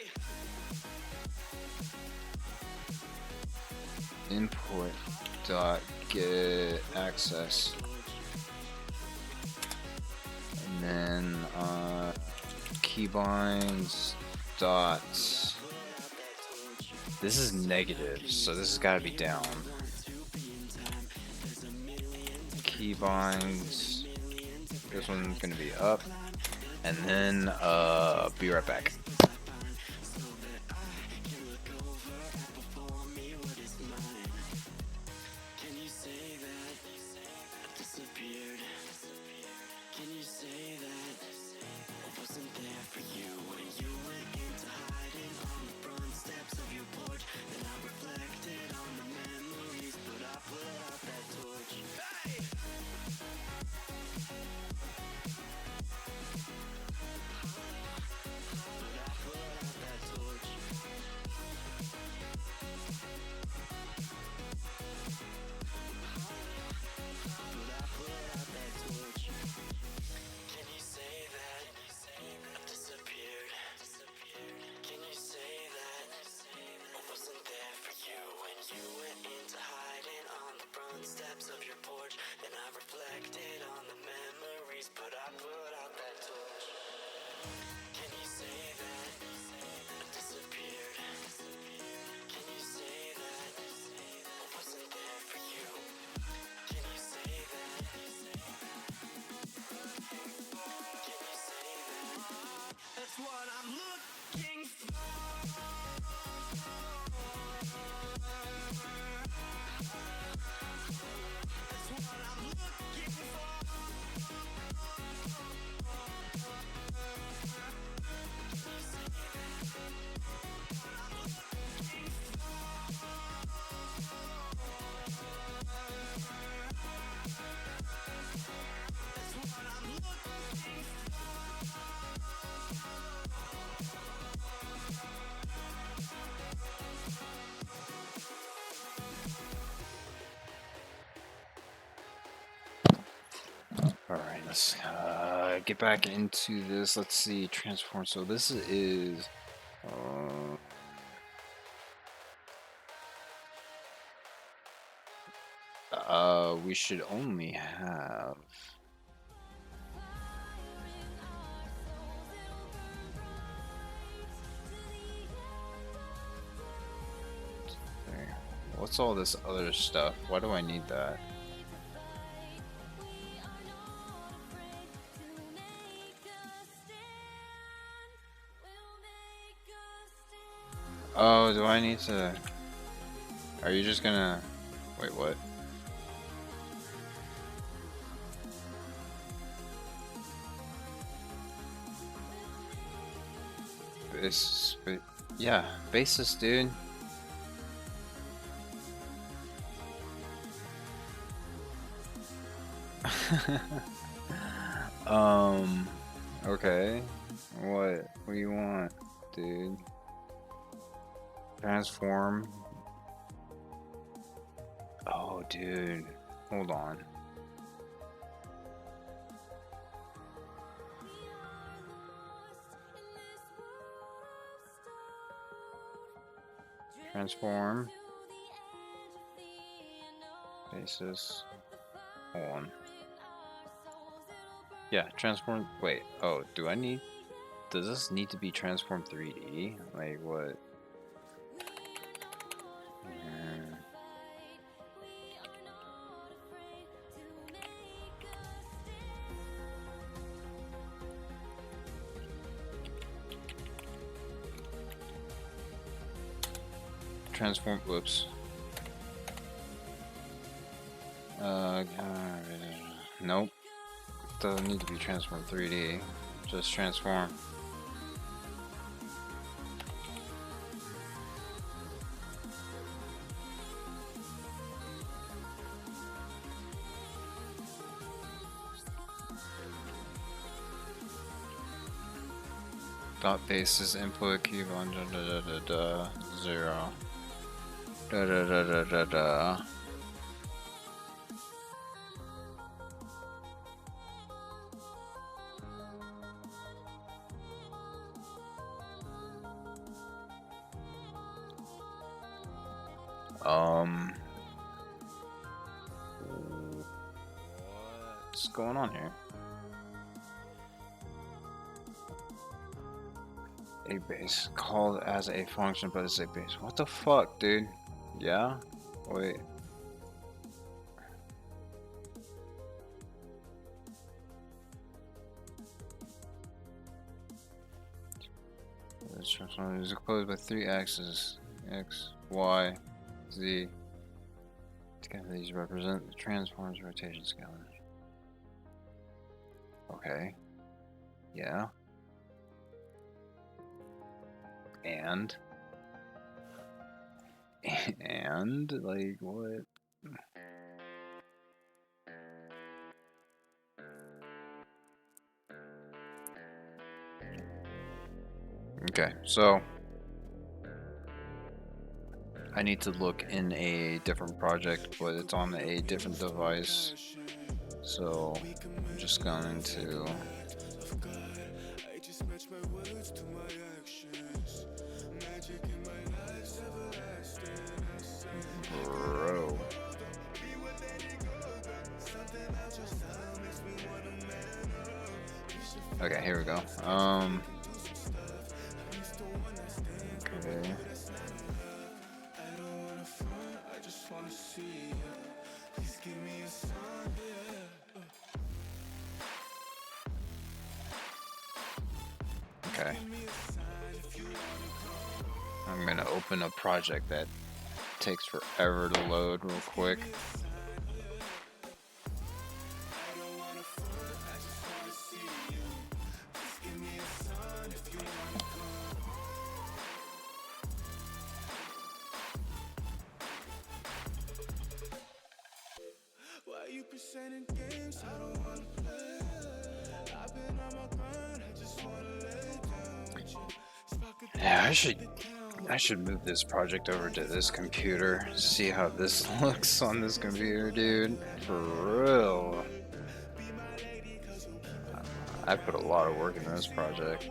input dot get access, and then keybinds dot, this is negative, so this has got to be down. Keybinds, this one's gonna be up, and then be right back. let's get back into this. Let's see, transform. So this is. We should only have. What's all this other stuff? Why do I need that? Oh, do I need to... Are you just gonna... Wait, what? Basis... Yeah, basis, dude. Okay. What do you want, dude? Transform. Oh, dude. Hold on. Transform. Basis. Hold on. Yeah, transform. Wait. Oh, do I need... Does this need to be transform 3D? Like, what? Transform, whoops. Nope. Doesn't need to be transform 3D. Just transform. Dot basis input keyboard 0. What's going on here? A base called as a function, but it's a base. What the fuck, dude? Yeah? Wait. This transform is enclosed by 3 axes: X, Y, Z. Together these represent the transform's rotation scale. Okay. Yeah. And like what? Okay, so I need to look in a different project, but it's on a different device. So I'm just going to bro. Okay, here we go. Okay. Okay. I'm gonna open a project that takes forever to load real quick. Yeah, I should move this project over to this computer. See how this looks on this computer, dude. For real. I put a lot of work in this project.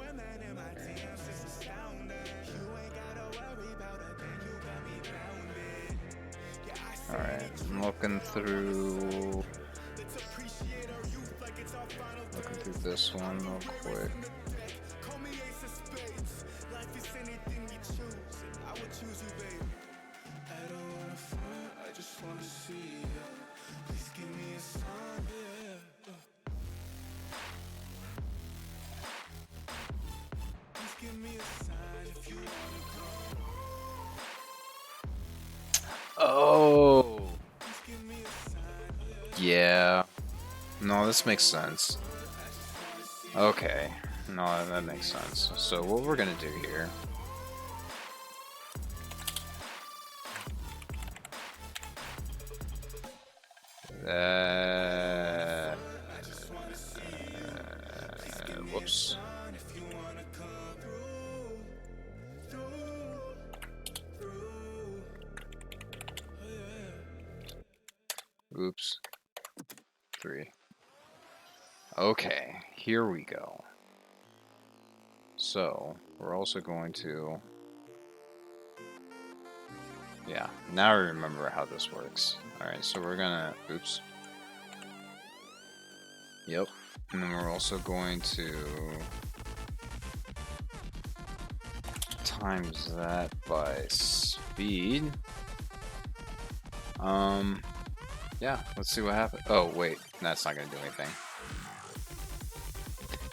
Alright, I'm looking through this one real quick. Oh, yeah. No, this makes sense. Okay, no, that makes sense. So what we're gonna do here. Whoops. Oops. 3. Okay, here we go. So, we're also going to... Yeah, now I remember how this works. Alright, so we're gonna... Oops. Yep. And then we're also going to... times that by speed. Yeah, let's see what happens. Oh, wait, that's not gonna do anything.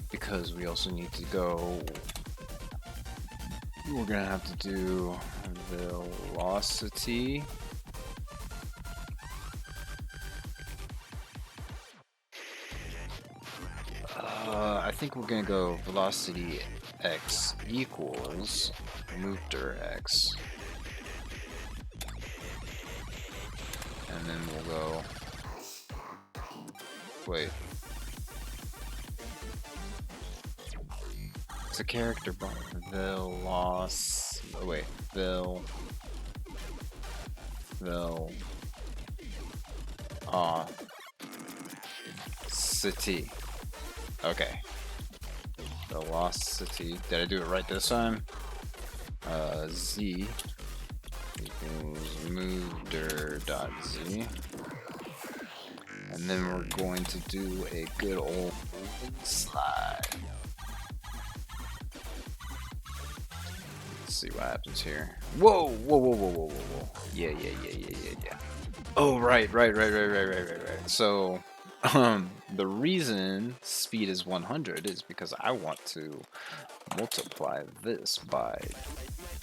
Because we also need to go... We're gonna have to do velocity. I think we're gonna go velocity x equals move dir x. And then we'll go... Wait. It's a character bar. Oh wait. City. Okay. Velocity. Did I do it right this time? Z equals mover.z. And then we're going to do a good old slide. Let's see what happens here. Whoa, whoa, whoa, whoa, whoa, whoa, whoa. Yeah. Oh, right. So, the reason speed is 100 is because I want to multiply this by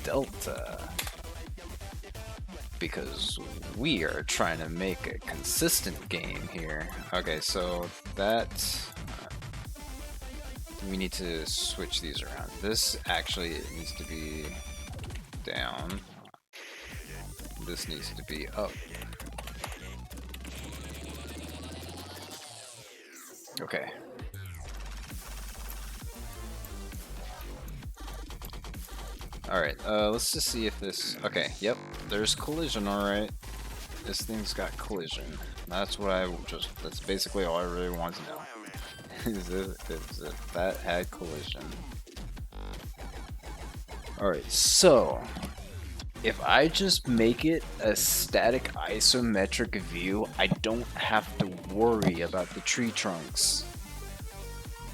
delta. Because we are trying to make a consistent game here. Okay, so that... we need to switch these around. This actually needs to be down. This needs to be up. Okay. Alright, let's just see if this... Okay, yep, there's collision, alright. This thing's got collision. That's what that's basically all I really want to know. is if that had collision. Alright, so... if I just make it a static isometric view, I don't have to worry about the tree trunks.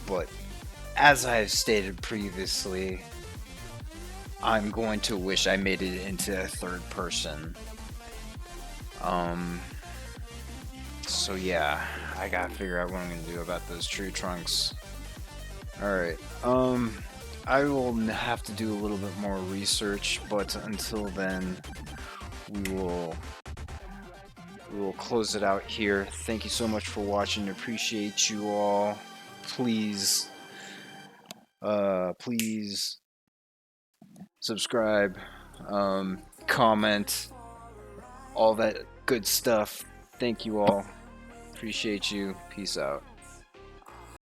But, as I've stated previously, I'm going to wish I made it into a third person. So yeah, I gotta figure out what I'm gonna do about those tree trunks. Alright, I will have to do a little bit more research, but until then, we will close it out here. Thank you so much for watching. Appreciate you all. Please subscribe, comment, all that good stuff. Thank you all. Appreciate you. Peace out.